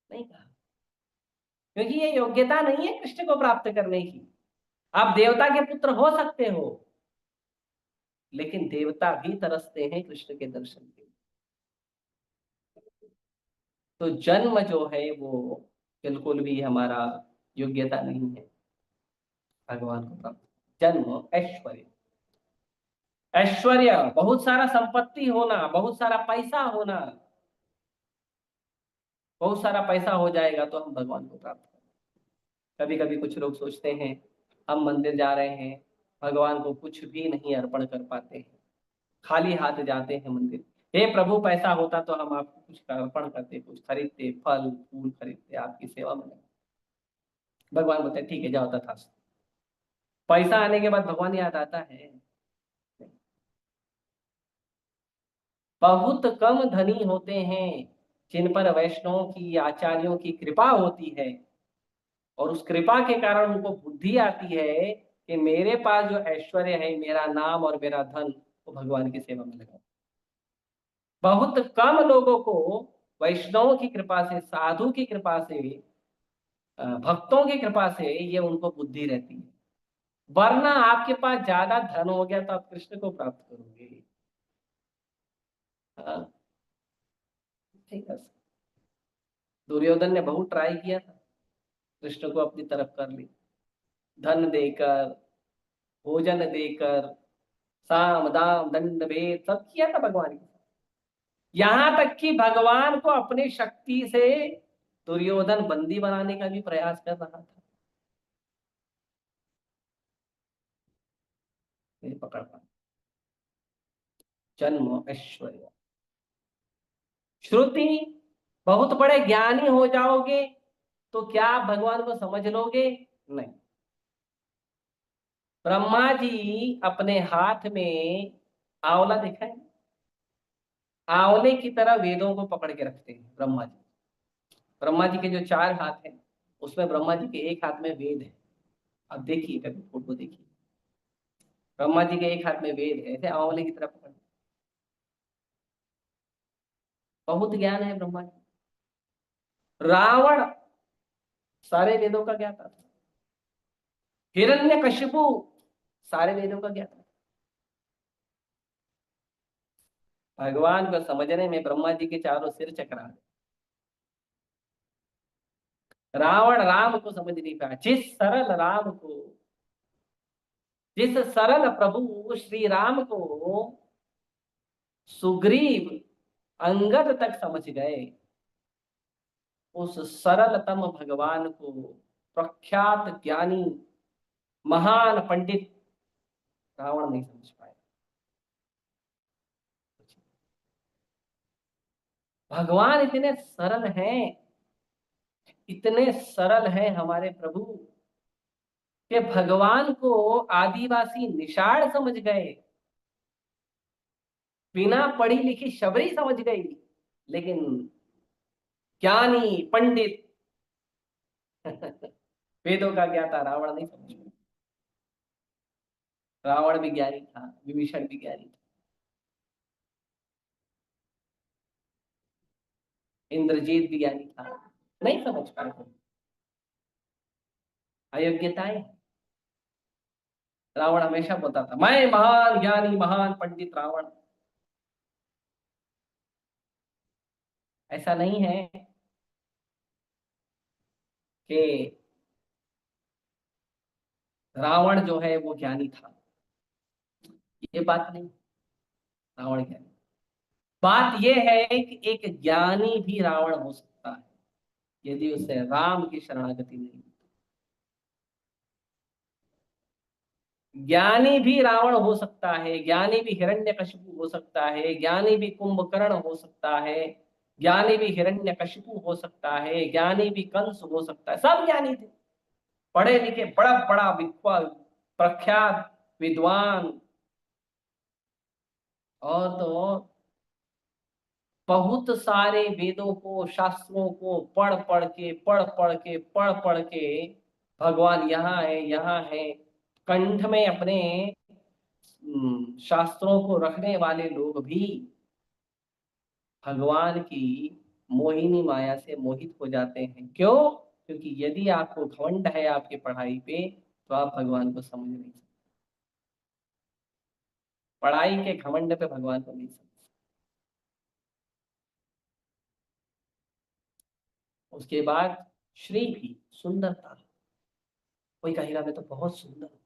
नहीं कहा, क्योंकि ये योग्यता नहीं है कृष्ण को प्राप्त करने की। आप देवता के पुत्र हो सकते हो, लेकिन देवता भी तरसते हैं कृष्ण के दर्शन के लिए। तो जन्म जो है वो बिल्कुल भी हमारा योग्यता नहीं है भगवान को प्राप्त। जन्म ऐश्वर्य, ऐश्वर्य बहुत सारा संपत्ति होना, बहुत सारा पैसा होना, बहुत सारा पैसा हो जाएगा तो हम भगवान को प्राप्त करें। कभी कभी कुछ लोग सोचते हैं हम मंदिर जा रहे हैं, भगवान को कुछ भी नहीं अर्पण कर पाते हैं, खाली हाथ जाते हैं मंदिर। हे प्रभु पैसा होता तो हम आपको कुछ अर्पण करते, कुछ खरीदते, फल फूल खरीदते, आपकी सेवा में लगते। भगवान बोलते ठीक है जाओ तथास्तु। पैसा आने के बाद भगवान याद आता है? बहुत कम धनी होते हैं जिन पर वैष्णवों की, आचार्यों की कृपा होती है, और उस कृपा के कारण उनको बुद्धि आती है कि मेरे पास जो ऐश्वर्य है, मेरा नाम और मेरा धन, वो भगवान की सेवा में लगा। बहुत कम लोगों को वैष्णवों की कृपा से, साधु की कृपा से, भक्तों की कृपा से ये उनको बुद्धि रहती है। वरना आपके पास ज्यादा धन हो गया तो आप कृष्ण को प्राप्त करोगे। हाँ, ठीक है। दुर्योधन ने बहुत ट्राई किया था, कृष्ण को अपनी तरफ कर ली, धन देकर, भोजन देकर, साम दाम दंड भेद सब किया था भगवान के साथ। यहां तक कि भगवान को अपनी शक्ति से दुर्योधन बंदी बनाने का भी प्रयास कर रहा था, नहीं पकड़ पाया। जन्म ऐश्वर्य, श्रुति, बहुत बड़े ज्ञानी हो जाओगे तो क्या आप भगवान को समझ लोगे? नहीं। ब्रह्मा जी अपने हाथ में आंवला दिखाए, आंवले की तरह वेदों को पकड़ के रखते हैं ब्रह्मा जी। ब्रह्मा जी के जो 4 हाथ हैं, उसमें ब्रह्मा जी के एक हाथ में वेद है। अब देखिए, कभी फोटो देखिए, ब्रह्मा जी के एक हाथ में वेद है, ऐसे आंवले की तरह पकड़। बहुत ज्ञान है ब्रह्मा जी। रावण सारे वेदों का ज्ञाता था। हिरण्यकशिपु सारे वेदों का ज्ञाता। भगवान को समझने में ब्रह्मा जी के चारों सिर चकरा। रावण राम को समझ नहीं पाया। जिस सरल राम को, जिस सरल प्रभु श्री राम को सुग्रीव, अंगद तक समझ गए, उस सरलतम भगवान को प्रख्यात ज्ञानी, महान पंडित रावण नहीं समझ पाया। भगवान इतने सरल हैं, इतने सरल हैं हमारे प्रभु, कि भगवान को आदिवासी निषाड़ समझ गए, बिना पढ़ी लिखी शबरी समझ गई, लेकिन ज्ञानी पंडित वेदों का ज्ञाता रावण नहीं समझ पाया। रावण भी ज्ञानी था, विभीषण भी ज्ञानी था, इंद्रजीत भी ज्ञानी था, नहीं समझ पाए। अयोग्यताएं। रावण हमेशा बोलता था मैं महान ज्ञानी, महान पंडित रावण। ऐसा नहीं है कि रावण जो है वो ज्ञानी था, ये बात नहीं। रावण ज्ञानी, बात यह है कि एक ज्ञानी भी रावण हो सकता है यदि उसे राम की शरणागति नहीं। ज्ञानी भी रावण हो सकता है, ज्ञानी भी हिरण्यकशिपु हो सकता है, ज्ञानी भी कुंभकर्ण हो सकता है, ज्ञानी भी हिरण्यकशिपु हो सकता है, ज्ञानी भी कंस हो सकता है। सब ज्ञानी थे, पढ़े लिखे, बड़ा बड़ा विद्वान, प्रख्यात विद्वान। और तो बहुत सारे वेदों को, शास्त्रों को पढ़ पढ़ के भगवान यहाँ है, यहाँ है, कंठ में अपने शास्त्रों को रखने वाले लोग भी भगवान की मोहिनी माया से मोहित हो जाते हैं। क्यों? क्योंकि यदि आपको घमंड है आपकी पढ़ाई पे तो आप भगवान को समझ नहीं सकते। पढ़ाई के घमंड पे भगवान को नहीं समझ। उसके बाद श्री भी सुंदरता, कोई कहेगा मैं तो बहुत सुंदर हूं,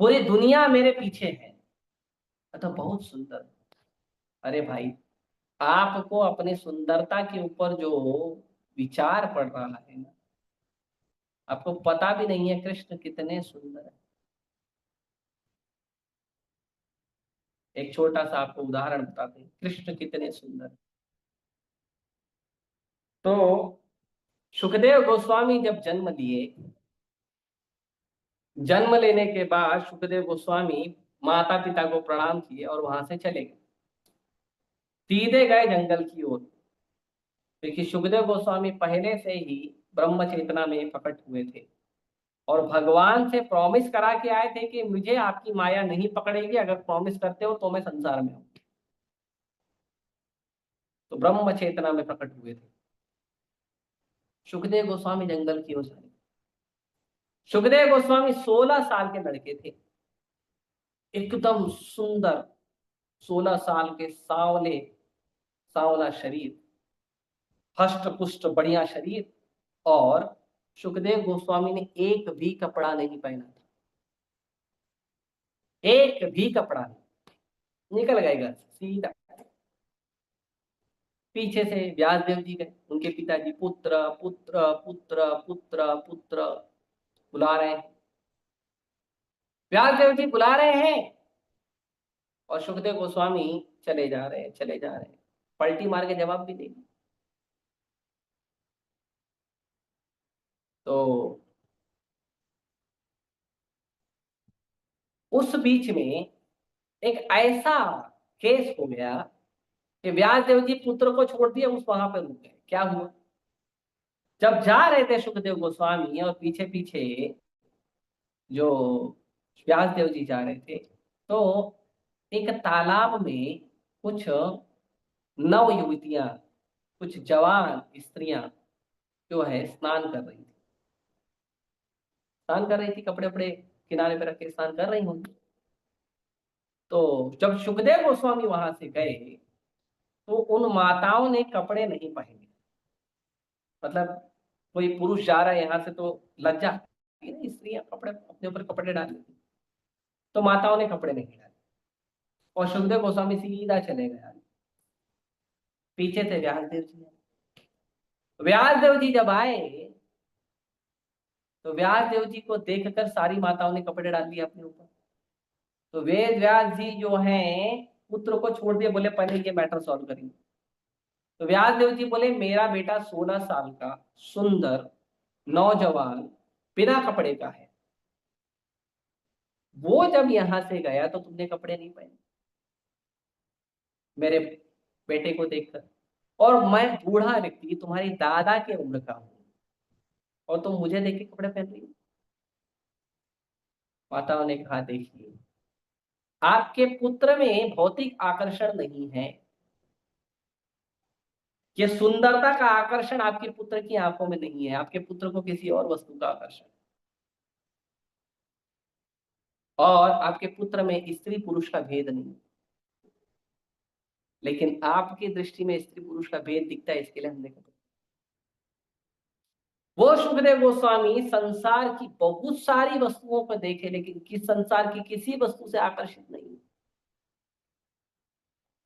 पूरी दुनिया मेरे पीछे है, मैं तो बहुत सुंदर हूं। अरे भाई, आपको अपने सुंदरता के ऊपर जो विचार पड़ रहा है ना, आपको पता भी नहीं है कृष्ण कितने सुंदर है। एक छोटा सा आपको उदाहरण बताते हैं कृष्ण कितने सुंदर है। तो सुखदेव गोस्वामी जब जन्म लिए, जन्म लेने के बाद सुखदेव गोस्वामी माता पिता को प्रणाम किए और वहां से चले गए, सीधे गए जंगल की ओर। क्योंकि सुखदेव गोस्वामी पहले से ही ब्रह्म चेतना में प्रकट हुए थे और भगवान से प्रॉमिस करा के आए थे कि मुझे आपकी माया नहीं पकड़ेगी, अगर प्रॉमिस करते हो तो मैं संसार में हूं। तो ब्रह्म चेतना में प्रकट हुए थे। सुखदेव गोस्वामी जंगल की ओर चले। सुखदेव गोस्वामी 16 साल के लड़के थे, एकदम सुंदर, 16 साल के सांवले, सांवला शरीर, हष्ट पुष्ट बढ़िया शरीर। और सुखदेव गोस्वामी ने एक भी कपड़ा नहीं पहना था, एक भी कपड़ा नहीं। निकल गए घर से सीधा। पीछे से व्यास देव जी गए, उनके पिताजी पुत्र पुत्र पुत्र पुत्र पुत्र बुला रहे हैं, व्यास देव जी बुला रहे हैं और सुखदेव गोस्वामी चले जा रहे हैं, चले जा रहे हैं, पलटी मार के जवाब भी नहीं। तो उस बीच में एक ऐसा केस हो गया कि व्यास देव जी पुत्र को छोड़ दिए, उस वहां पर रुक गए। क्या हुआ? जब जा रहे थे सुखदेव गोस्वामी और पीछे पीछे जो व्यास देव जी जा रहे थे, तो एक तालाब में कुछ नव युवतियां, कुछ जवान स्त्रियां जो है स्नान कर रही थी। स्नान कर रही थी, कपड़े वपड़े किनारे पे रख के स्नान कर रही होंगी। तो जब सुखदेव गोस्वामी वहां से गए तो उन माताओं ने कपड़े नहीं पहने। मतलब कोई पुरुष जा रहा है यहाँ से तो लज्जा आती है ना, स्त्रियां कपड़े अपने ऊपर कपड़े डाल लेती, तो माताओं ने कपड़े नहीं डाले और सुखदेव गोस्वामी सीधा चले गए। पीछे थे व्यास देव जी। व्यास देव जी जब आए तो व्यास देव जी को देखकर सारी माताओं ने कपड़े डाल दिए अपने ऊपर। तो वेद व्यास जी जो हैं पुत्र को छोड़ दिए, बोले पहले ये मैटर सॉल्व करेंगे। तो व्यास देव जी बोले मेरा बेटा 16 साल का सुंदर नौजवान बिना कपड़े का है, वो जब यहां से गया तो तुमने कपड़े नहीं पहने मेरे बेटे को देखकर, और मैं बूढ़ा व्यक्ति तुम्हारी दादा के उम्र का हूं और तुम मुझे देख के कपड़े पहन रही हो। माताओं ने कहा देखिए, आपके पुत्र में भौतिक आकर्षण नहीं है, ये सुंदरता का आकर्षण आपके पुत्र की आंखों में नहीं है, आपके पुत्र को किसी और वस्तु का आकर्षण। और आपके पुत्र में स्त्री पुरुष का भेद नहीं, लेकिन आपकी दृष्टि में स्त्री पुरुष का भेद दिखता है, इसके लिए हमने कहा। वो सुखदेव गोस्वामी संसार की बहुत सारी वस्तुओं को देखे लेकिन किस संसार की किसी वस्तु से आकर्षित नहीं।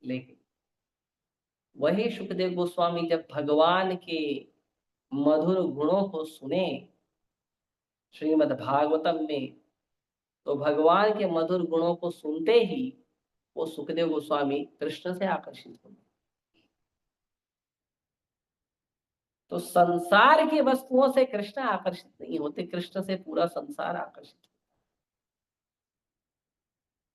लेकिन वही सुखदेव गोस्वामी जब भगवान के मधुर गुणों को सुने श्रीमद् भागवतम में, तो भगवान के मधुर गुणों को सुनते ही वो सुखदेव गोस्वामी कृष्ण से आकर्षित हो गए। तो संसार की वस्तुओं से कृष्ण आकर्षित नहीं होते, कृष्ण से पूरा संसार आकर्षित।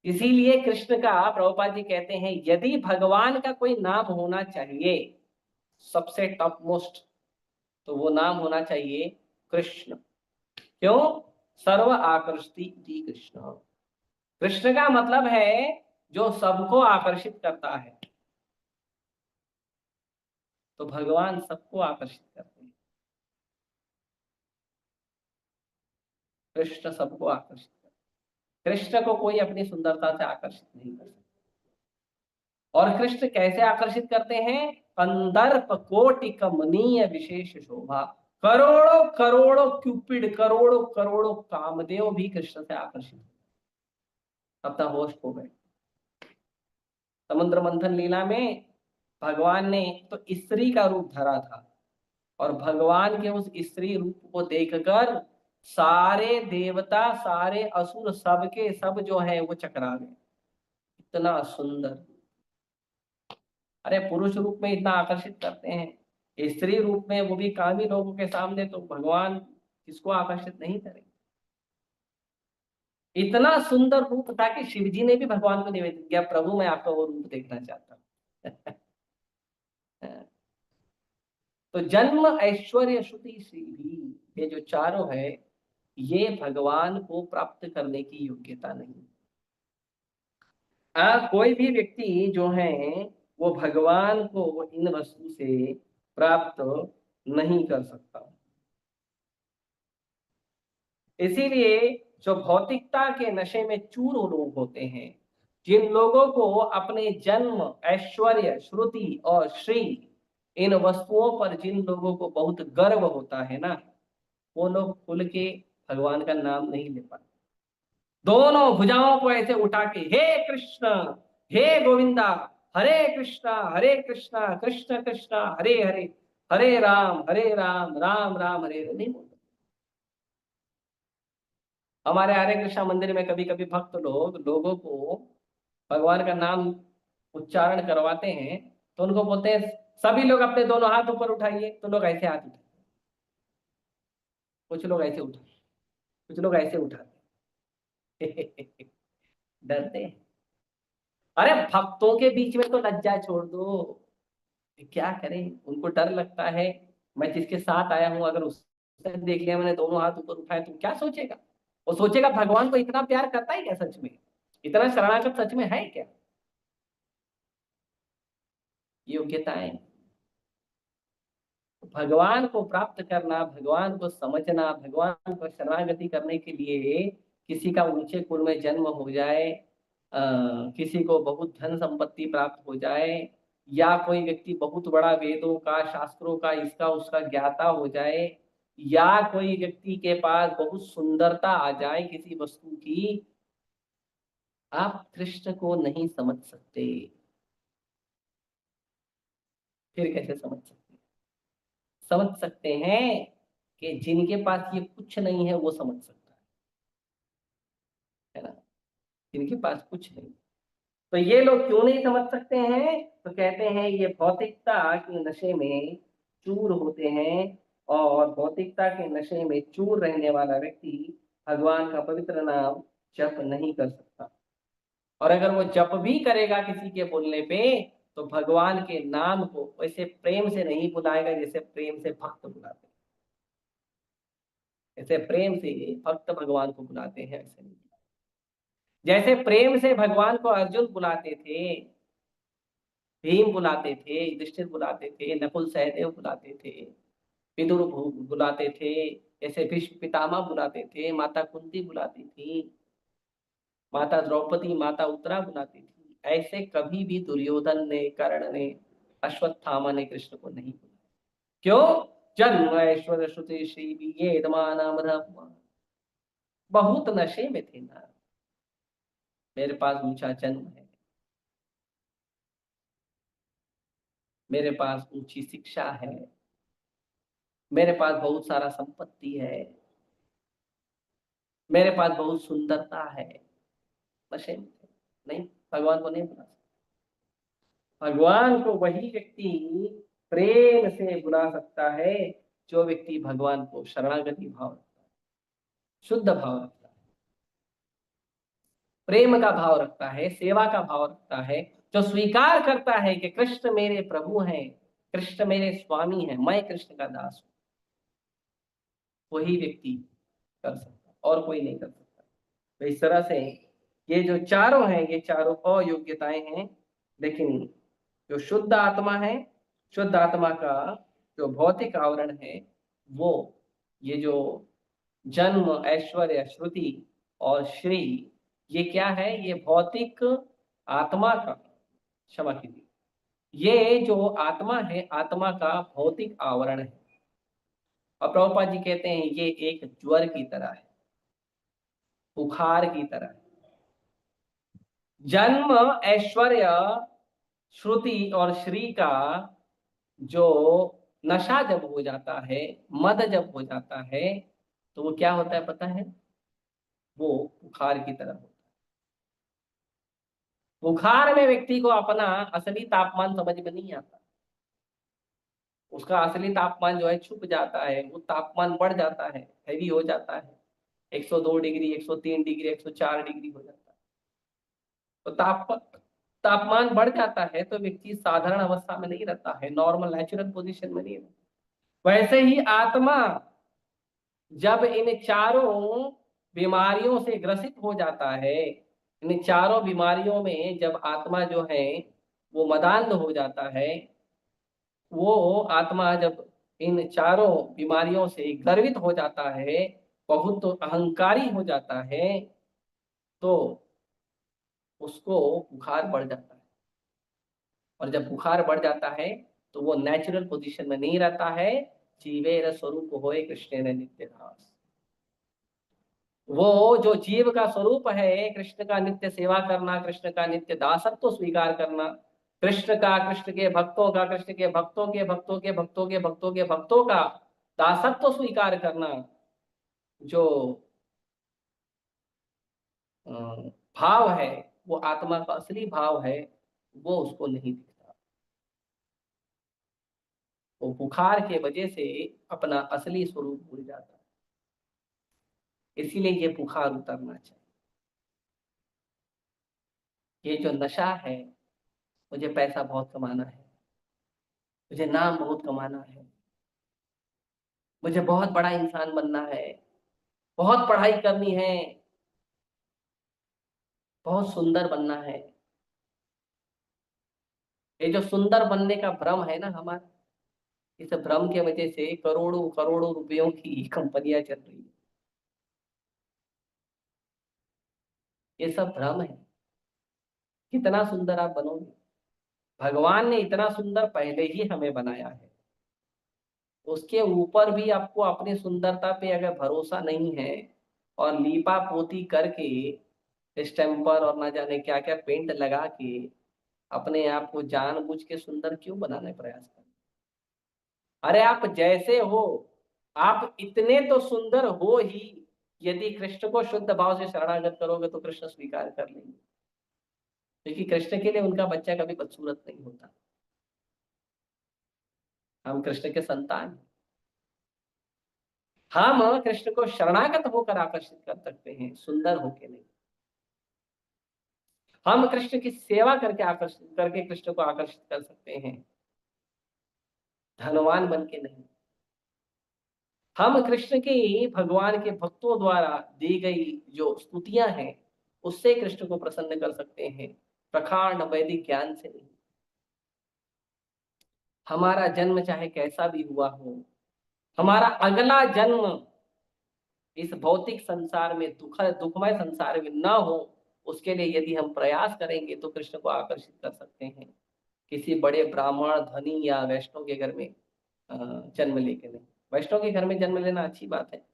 इसीलिए कृष्ण का प्रभुपाद जी कहते हैं यदि भगवान का कोई नाम होना चाहिए सबसे टॉप मोस्ट, तो वो नाम होना चाहिए कृष्ण। क्यों? सर्व आकर्षति जी कृष्ण, कृष्ण का मतलब है जो सबको आकर्षित करता है। तो भगवान सबको आकर्षित करते हैं। कृष्ण सबको आकर्षित करते हैं। कृष्ण को कोई अपनी सुंदरता से आकर्षित नहीं कर सकता। और कृष्ण कैसे आकर्षित करते हैं? कंदर्प कोटि कमनीय विशेष शोभा। करोड़ों करोड़ों क्यूपिड, करोड़ों करोड़ों कामदेव भी कृष्ण से आकर्षित अपना होश खो गए। समुद्र मंथन लीला में भगवान ने तो स्त्री का रूप धरा था, और भगवान के उस स्त्री रूप को देखकर सारे देवता, सारे असुर, सबके सब जो है वो चकरा गए। इतना सुंदर। अरे पुरुष रूप में इतना आकर्षित करते हैं, स्त्री रूप में, वो भी कामी लोगों के सामने, तो भगवान किसको आकर्षित नहीं करेंगे? इतना सुंदर रूप था कि शिव जी ने भी भगवान को निवेदन किया, प्रभु मैं आपका वो रूप देखना चाहता हूँ। तो जन्म, ऐश्वर्य, श्रुति, श्री भी, ये जो चारों है, ये भगवान को प्राप्त करने की योग्यता नहीं। कोई भी व्यक्ति जो है वो भगवान को इन वस्तु से प्राप्त नहीं कर सकता। इसीलिए जो भौतिकता के नशे में चूर लोग होते हैं, जिन लोगों को अपने जन्म, ऐश्वर्य, श्रुति और श्री, इन वस्तुओं पर जिन लोगों को बहुत गर्व होता है ना, वो लोग खुल के भगवान का नाम नहीं ले पाते। दोनों भुजाओं को ऐसे उठा के हे कृष्ण, हे गोविंदा, हरे कृष्णा कृष्ण कृष्णा हरे हरे, हरे राम राम राम हरे हरे नहीं बोलते। हमारे हरे कृष्णा मंदिर में कभी कभी भक्त लोग लोगों को भगवान का नाम उच्चारण करवाते हैं, तो उनको बोलते हैं सभी लोग अपने दोनों हाथ ऊपर उठाइए। तो लोग ऐसे हाथ उठाते, कुछ लोग ऐसे उठाते, कुछ लोग ऐसे उठाते। डरते हैं। अरे भक्तों के बीच में तो लज्जा छोड़ दो, क्या करें, उनको डर लगता है। मैं जिसके साथ आया हूं, अगर उसने देख लिया मैंने दोनों हाथ ऊपर उठाए, तो क्या सोचेगा? वो सोचेगा भगवान को इतना प्यार करता है क्या सच में? इतना शरणागत सच में है क्या? योग्यताएं। भगवान को प्राप्त करना, भगवान को समझना, भगवान को शरणागति करने के लिए किसी का ऊंचे कुल में जन्म हो जाए, किसी को बहुत धन संपत्ति प्राप्त हो जाए, या कोई व्यक्ति बहुत बड़ा वेदों का, शास्त्रों का, इसका उसका ज्ञाता हो जाए, या कोई व्यक्ति के पास बहुत सुंदरता आ जाए किसी वस्तु की, आप कृष्ण को नहीं समझ सकते। फिर कैसे समझ सकते? समझ सकते हैं कि जिनके पास ये कुछ नहीं है वो समझ सकता है ना, जिनके पास कुछ नहीं। तो ये लोग क्यों नहीं समझ सकते हैं? तो कहते हैं ये भौतिकता के नशे में चूर होते हैं, और भौतिकता के नशे में चूर रहने वाला व्यक्ति भगवान का पवित्र नाम जप नहीं कर सकता। और अगर वो जप भी करेगा किसी के बोलने पे, तो भगवान के नाम को वैसे प्रेम से नहीं बुलाएगा जैसे प्रेम से भक्त बुलाते हैं। ऐसे प्रेम से भक्त भगवान को बुलाते हैं, ऐसे नहीं। जैसे प्रेम से भगवान को अर्जुन बुलाते थे, भीम बुलाते थे, युधिष्ठिर बुलाते थे, नकुल सहदेव बुलाते थे, विदुर बुलाते थे, ऐसे भीष्म पितामह बुलाते थे, माता कुंती बुलाती थी, माता द्रौपदी, माता उत्तरा बुलाती थी, ऐसे कभी भी दुर्योधन ने, कर्ण ने, अश्वत्थामा ने कृष्ण को नहीं बुलाया। क्यों? जन्म, ऐश्वर्य, श्रुति, श्री भी ये बहुत नशे में थे ना। मेरे पास ऊंचा जन्म है, मेरे पास ऊंची शिक्षा है, मेरे पास बहुत सारा संपत्ति है, मेरे पास बहुत सुंदरता है। नशे में थे। नहीं, भगवान को नहीं बुला सकता। भगवान को वही व्यक्ति प्रेम से बुला सकता है जो व्यक्ति भगवान को शरणागति भाव रखता है, शुद्ध भाव रखता है, प्रेम का भाव रखता है, सेवा का भाव रखता है, जो स्वीकार करता है कि कृष्ण मेरे प्रभु हैं, कृष्ण मेरे स्वामी हैं, मैं कृष्ण का दास हूं। वही व्यक्ति कर सकता, और कोई नहीं कर सकता। तो इस तरह से ये जो चारों हैं ये चारों अयोग्यताएं हैं। लेकिन जो शुद्ध आत्मा है, शुद्ध आत्मा का जो भौतिक आवरण है वो ये जो जन्म, ऐश्वर्य, श्रुति और श्री, ये क्या है? ये भौतिक आत्मा का, क्षमा कीजिए, ये जो आत्मा है आत्मा का भौतिक आवरण है। और प्रभुपाद जी कहते हैं ये एक ज्वर की तरह है, बुखार की तरह है। जन्म, ऐश्वर्य, श्रुति और श्री का जो नशा जब हो जाता है, मद जब हो जाता है, तो वो क्या होता है पता है? वो बुखार की तरह होता है। बुखार में व्यक्ति को अपना असली तापमान समझ में नहीं आता। उसका असली तापमान जो है छुप जाता है, वो तापमान बढ़ जाता है, हैवी हो जाता है, 102 डिग्री, 103 डिग्री, 104 डिग्री हो जाता है। तो तापमान बढ़ जाता है तो व्यक्ति साधारण अवस्था में नहीं रहता है, नॉर्मल नेचुरल पोजीशन में नहीं रहता। वैसे ही आत्मा जब इन चारों बीमारियों से ग्रसित हो जाता है, इन चारों बीमारियों में जब आत्मा जो है वो मदान्ध हो जाता है, वो आत्मा जब इन चारों बीमारियों से गर्वित हो जाता है, बहुत अहंकारी हो जाता है, तो उसको बुखार बढ़ जाता है। और जब बुखार बढ़ जाता है तो वो नेचुरल पोजीशन में नहीं रहता है। जीवेर स्वरूप होए कृष्ण ने नित्य दास। वो जो जीव का स्वरूप है, कृष्ण का नित्य सेवा करना, कृष्ण का नित्य दासत्व स्वीकार करना, कृष्ण का, कृष्ण के भक्तों का, कृष्ण के भक्तों के भक्तों के भक्तों के भक्तों के भक्तों का दासत्व स्वीकार करना, जो अ, भाव है, वो आत्मा का असली भाव है, वो उसको नहीं दिखता। वो बुखार के वजह से अपना असली स्वरूप भूल जाता है। इसीलिए ये बुखार उतरना चाहिए। ये जो नशा है, मुझे पैसा बहुत कमाना है, मुझे नाम बहुत कमाना है, मुझे बहुत बड़ा इंसान बनना है, बहुत पढ़ाई करनी है, बहुत सुंदर बनना है। ये जो सुंदर बनने का भ्रम है ना हमारा, इस भ्रम के वजह से करोड़ों करोड़ों रुपयों की कंपनियां चल रही है। ये सब भ्रम है। कितना सुंदर आप बनोगे? भगवान ने इतना सुंदर पहले ही हमें बनाया है, उसके ऊपर भी आपको अपनी सुंदरता पे अगर भरोसा नहीं है और लीपा पोती करके स्टेम्पर और ना जाने क्या क्या पेंट लगा के अपने आप को जानबूझ के सुंदर क्यों बनाने का प्रयास कर? अरे आप जैसे हो, आप इतने तो सुंदर हो ही। यदि कृष्ण को शुद्ध भाव से शरणागत करोगे तो कृष्ण स्वीकार कर लेंगे, क्योंकि कृष्ण के लिए उनका बच्चा कभी बदसूरत नहीं होता। हम कृष्ण के संतान हैं। हम कृष्ण को शरणागत होकर आकर्षित कर सकते हैं, सुंदर होके नहीं। हम कृष्ण की सेवा करके आकर्षित करके कृष्ण को आकर्षित कर सकते हैं, धनवान बन के नहीं। हम कृष्ण के, भगवान के भक्तों द्वारा दी गई जो स्तुतियां हैं उससे कृष्ण को प्रसन्न कर सकते हैं, प्रखांड वैदिक ज्ञान से नहीं। हमारा जन्म चाहे कैसा भी हुआ हो, हमारा अगला जन्म इस भौतिक संसार में, दुखमय संसार में ना हो, उसके लिए यदि हम प्रयास करेंगे तो कृष्ण को आकर्षित कर सकते हैं। किसी बड़े ब्राह्मण, धनी या वैष्णव के घर में जन्म लेके नहीं। वैष्णव के घर में जन्म लेना अच्छी बात है,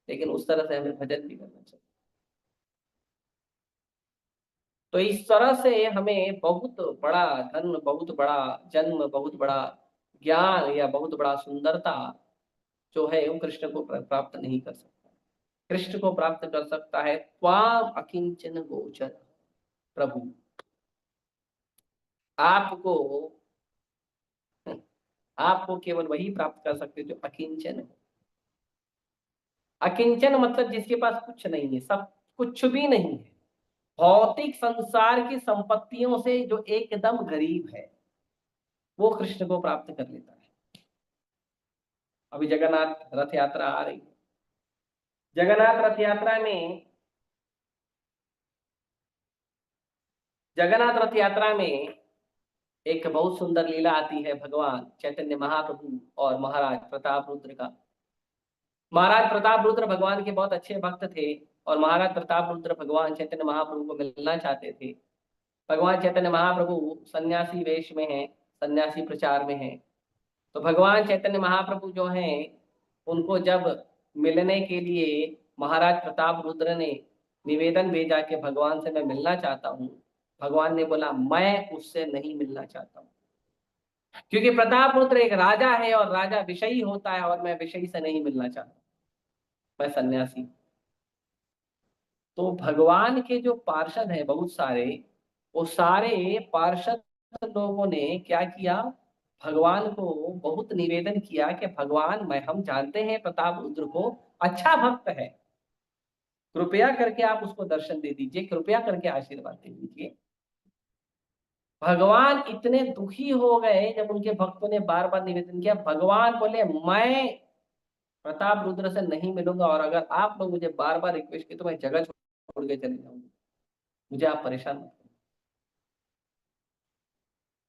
लेकिन उस तरह से हमें भजन भी करना चाहिए। तो इस तरह से हमें बहुत बड़ा धन, बहुत बड़ा जन्म, बहुत बड़ा ज्ञान या बहुत बड़ा सुंदरता जो है वो कृष्ण को प्राप्त नहीं कर सकता। कृष्ण को प्राप्त कर सकता है त्वाम अकिंचन गोचर प्रभु। आपको आपको केवल वही प्राप्त कर सकते जो अकिंचन है। अकिंचन मतलब जिसके पास कुछ नहीं है, सब कुछ भी नहीं है, भौतिक संसार की संपत्तियों से जो एकदम गरीब है, वो कृष्ण को प्राप्त कर लेता है। अभी जगन्नाथ रथ यात्रा आ रही है। जगन्नाथ रथ यात्रा में जगन्नाथ रथ यात्रा में एक बहुत सुंदर लीला आती है भगवान चैतन्य महाप्रभु और महाराज प्रताप रुद्र का। महाराज प्रताप रुद्र भगवान के बहुत अच्छे भक्त थे और महाराज प्रताप रुद्र भगवान चैतन्य महाप्रभु को मिलना चाहते थे। भगवान चैतन्य महाप्रभु सन्यासी वेश में हैं, सन्यासी प्रचार में हैं। तो भगवान चैतन्य महाप्रभु जो हैं उनको जब मिलने के लिए महाराज प्रताप रुद्र ने निवेदन भेजा कि भगवान से मैं मिलना चाहता हूँ, भगवान ने बोला मैं उससे नहीं मिलना चाहता हूँ, क्योंकि प्रताप रुद्र एक राजा है और राजा विषयी होता है और मैं विषयी से नहीं मिलना चाहता, मैं सन्यासी। तो भगवान के जो पार्षद हैं बहुत सारे, वो सारे पार्षद लोगों ने क्या किया, भगवान को बहुत निवेदन किया कि भगवान हम जानते हैं प्रताप रुद्र को अच्छा भक्त है, कृपया करके आप उसको दर्शन दे दीजिए, कृपया करके आशीर्वाद दे दीजिए। भगवान इतने दुखी हो गए जब उनके भक्तों ने बार बार निवेदन किया। भगवान बोले मैं प्रताप रुद्र से नहीं मिलूंगा और अगर आप लोग मुझे बार बार रिक्वेस्ट किए तो मैं जगह छोड़ के चले जाऊंगा, मुझे आप परेशान मत करो।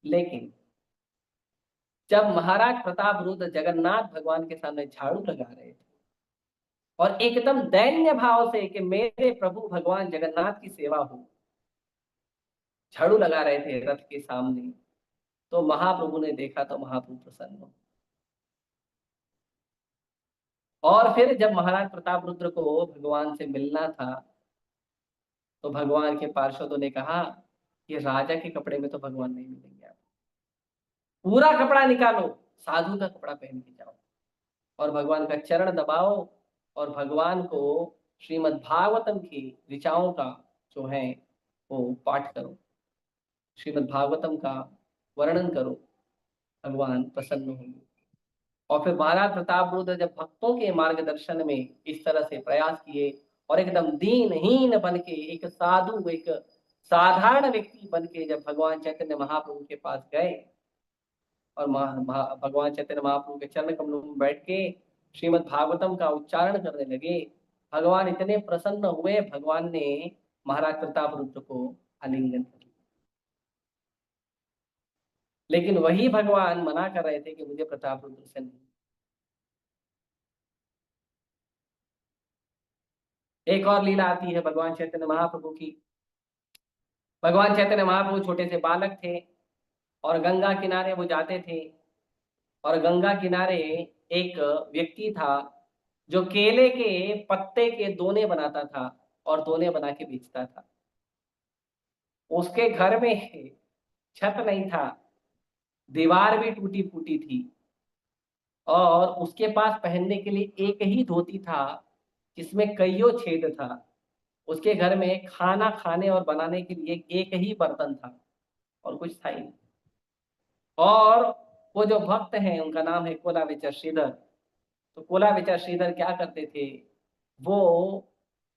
लेकिन जब महाराज प्रताप रुद्र जगन्नाथ भगवान के सामने झाड़ू लगा रहे थे और एकदम दैन्य भाव से कि मेरे प्रभु भगवान जगन्नाथ की सेवा हो, झाड़ू लगा रहे थे रथ के सामने, तो महाप्रभु ने देखा तो महाप्रभु प्रसन्न हो। और फिर जब महाराज प्रताप रुद्र को भगवान से मिलना था तो भगवान के पार्षदों ने कहा कि राजा के कपड़े में तो भगवान नहीं मिलेंगे, आप पूरा कपड़ा निकालो, साधु का कपड़ा पहन के जाओ और भगवान का चरण दबाओ और भगवान को श्रीमद् भागवतम की ऋचाओं का जो है वो पाठ करो, श्रीमद् भागवतम का वर्णन करो, भगवान प्रसन्न होंगे। और फिर महाराज प्रताप रुद्र जब भक्तों के मार्गदर्शन में इस तरह से प्रयास किए और एकदम दीनहीन बन के एक साधु, एक साधारण व्यक्ति बन के जब भगवान चैतन्य महाप्रभु के पास गए और भगवान चैतन्य महाप्रभु के चरण कमलों में बैठ के श्रीमद् भागवतम का उच्चारण करने लगे, भगवान इतने प्रसन्न हुए, भगवान ने महाराज प्रताप रुद्र को आलिंगन कर लिया। लेकिन वही भगवान मना कर रहे थे कि मुझे प्रताप रुद्र से नहीं। एक और लीला आती है भगवान चैतन्य महाप्रभु की। भगवान चैतन्य महाप्रभु छोटे से बालक थे और गंगा किनारे वो जाते थे और गंगा किनारे एक व्यक्ति था जो केले के पत्ते के दोने बनाता था और दोने बना के बेचता था। उसके घर में छत नहीं था, दीवार भी टूटी फूटी थी और उसके पास पहनने के लिए एक ही धोती था जिसमें कईयों छेद था। उसके घर में खाना खाने और बनाने के लिए एक ही बर्तन था और कुछ था ही नहीं। और वो जो भक्त हैं उनका नाम है कोला विचर श्रीधर। तो कोला विचर श्रीधर क्या करते थे, वो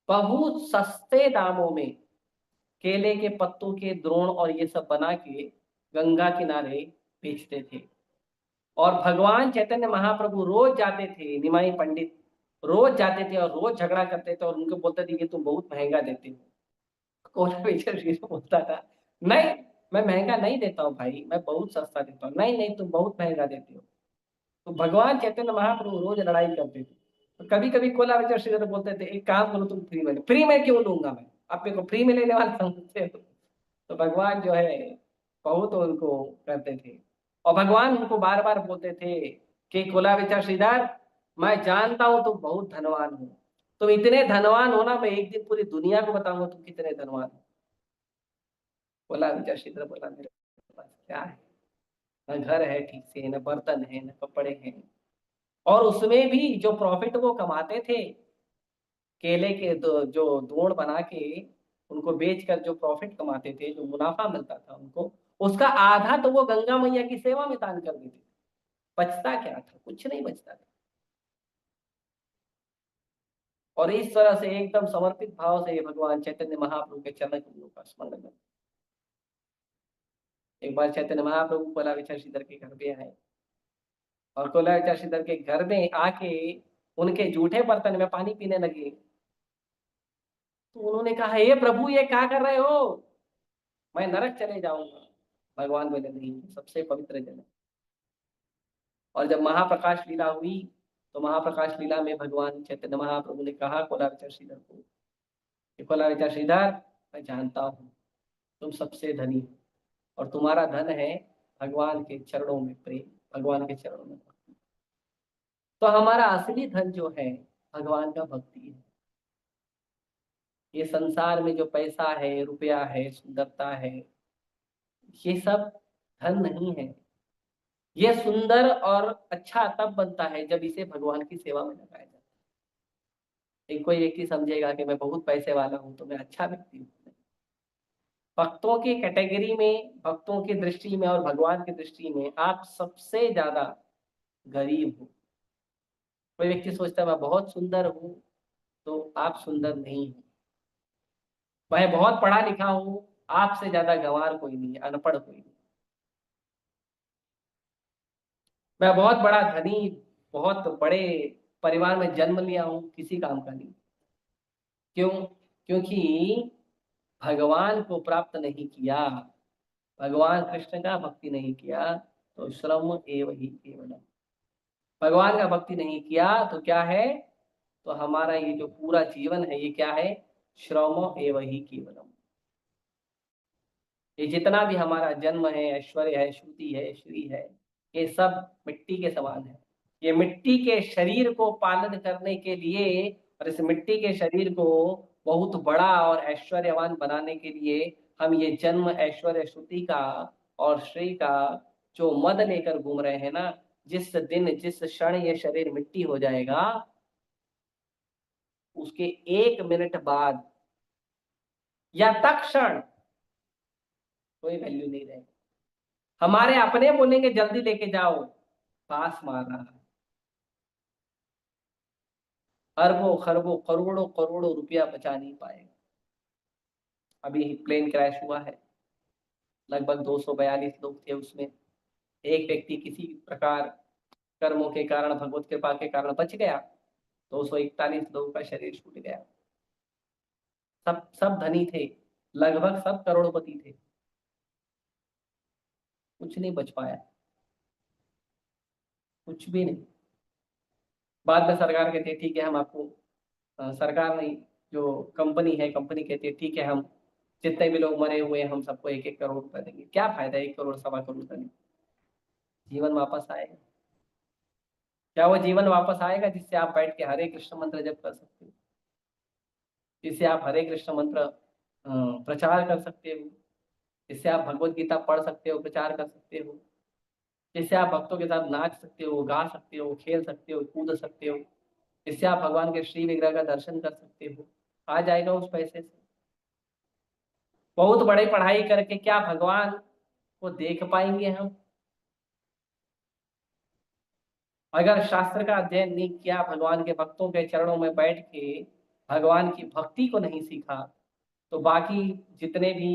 बहुत सस्ते दामों में केले के पत्तों के द्रोण और ये सब बना के गंगा किनारे बेचते थे। और भगवान चैतन्य महाप्रभु रोज जाते थे, निमाई पंडित रोज जाते थे और रोज झगड़ा करते थे और उनको बोलते थे कि तुम बहुत महंगा देते हो। कोला विचर श्रीधर बोलता था नहीं, मैं महंगा नहीं देता हूँ भाई, मैं बहुत सस्ता देता हूँ। नहीं नहीं, तुम बहुत महंगा देते हो। तो भगवान चैतन्य महाप्रभु रोज लड़ाई करते थे। तो कभी कभी कोला विचर श्रीधर बोलते थे एक काम करो, तुम फ्री में क्यों लूंगा मैं, आप मेरे को फ्री में लेने वाले समझते हो। तो भगवान जो है बहुत उनको करते थे और भगवान उनको बार बार बोलते थे कि कोला विचर श्रीधर, मैं जानता हूं तुम बहुत धनवान हो, तुम इतने धनवान हो ना, मैं एक दिन पूरी दुनिया को बताऊंगा तुम कितने धनवान हो। कोला विचर श्रीधर बोला मेरे पास क्या है, न घर है ठीक से, न बर्तन है, न कपड़े हैं, और उसमें भी जो प्रॉफिट वो कमाते थे केले के जो दोड़ बना के उनको बेचकर जो प्रॉफिट कमाते थे, जो मुनाफा मिलता था उनको, उसका आधा तो वो गंगा मैया की सेवा में दान कर देते थे। बचता क्या था, कुछ नहीं बचता था। और इस तरह से एकदम समर्पित भाव से भगवान चैतन्य महाप्रभु के चरण कमलों का स्मरण करते। एक बार चैतन्य महाप्रभु कोला विचर श्रीधर के घर पे आए और कोला विचर श्रीधर के घर में आके उनके जूठे बर्तन में पानी पीने लगे। तो उन्होंने कहा हे प्रभु, ये क्या कर रहे हो, मैं नरक चले जाऊंगा। भगवान बोले नहीं, सबसे पवित्र जल है। और जब महाप्रकाश लीला हुई तो महाप्रकाश लीला में भगवान चैतन्य महाप्रभु ने कहा कोलाविचर श्रीधर को कि कोलाविचर श्रीधर, मैं जानता हूँ तुम सबसे धनी हो और तुम्हारा धन है भगवान के चरणों में प्रेम, भगवान के चरणों में भक्ति। तो हमारा असली धन जो है भगवान का भक्ति है। ये संसार में जो पैसा है, रुपया है, सुंदरता है, ये सब धन नहीं है। ये सुंदर और अच्छा तब बनता है जब इसे भगवान की सेवा में लगाया जाता है। एक कोई व्यक्ति समझेगा कि मैं बहुत पैसे वाला हूं तो मैं अच्छा व्यक्ति हूँ। भक्तों की कैटेगरी में, भक्तों की दृष्टि में और भगवान की दृष्टि में आप सबसे ज्यादा गरीब हो। कोई व्यक्ति सोचता है मैं बहुत सुंदर हूं, तो आप सुंदर नहीं हो। मैं बहुत पढ़ा लिखा हूं, आपसे ज्यादा गंवार कोई नहीं है, अनपढ़ कोई नहीं। मैं बहुत बड़ा धनी, बहुत बड़े परिवार में जन्म लिया हूं, किसी काम का नहीं। क्यों? क्योंकि भगवान को प्राप्त नहीं किया, भगवान कृष्ण का भक्ति नहीं किया, तो श्रम एव ही केवलम। भगवान का भक्ति नहीं किया तो क्या है? तो हमारा ये जो पूरा जीवन है ये क्या है? श्रम एव ही केवलम। ये जितना भी हमारा जन्म है, ऐश्वर्य है, श्रुति है, श्री है, ये सब मिट्टी के समान है। ये मिट्टी के शरीर को पालन करने के लिए और इस मिट्टी के शरीर को बहुत बड़ा और ऐश्वर्यवान बनाने के लिए हम ये जन्म, ऐश्वर्य, श्रुति का और श्री का जो मद लेकर घूम रहे हैं ना, जिस दिन जिस क्षण ये शरीर मिट्टी हो जाएगा उसके 1 मिनट बाद या तत्क्षण कोई वैल्यू नहीं रहेगा। हमारे अपने बोलेंगे जल्दी लेके जाओ, पास मार रहा है। अरबों खरबों करोड़ों करोड़ों रुपया बचा नहीं पाएगा। अभी प्लेन क्रैश हुआ है, लगभग 242 लोग थे उसमें। एक व्यक्ति किसी प्रकार कर्मों के कारण, भगवत कृपा के कारण बच गया। 241 लोगों का शरीर छूट गया। सब सब धनी थे, लगभग सब करोड़पति थे, कुछ नहीं बच पाया, कुछ भी नहीं। बाद में सरकार कहती है ठीक है हम आपको, सरकार नहीं, जो कंपनी है, कंपनी कहती है ठीक है हम जितने भी लोग मरे हुए हैं हम सबको 1-1 करोड़ रुपए देंगे। क्या फायदा 1 करोड़, 1.25 करोड़ देने? जीवन वापस आएगा? क्या वो जीवन वापस आएगा जिससे आप बैठ के हरे कृष्ण मंत्र जप कर सकते हो, जिससे आप हरे कृष्ण मंत्र प्रचार कर सकते हो, जिससे आप भगवत गीता पढ़ सकते हो, प्रचार कर सकते हो, जिससे आप भक्तों के साथ नाच सकते हो, गा सकते हो, खेल सकते हो, कूद सकते हो, जिससे आप भगवान के श्री विग्रह का दर्शन कर सकते हो? आ जाएगा उस पैसे से? बहुत बड़ी पढ़ाई करके क्या भगवान को देख पाएंगे हम? अगर शास्त्र का अध्ययन नहीं किया, भगवान के भक्तों के चरणों में बैठ के भगवान की भक्ति को नहीं सीखा, तो बाकी जितने भी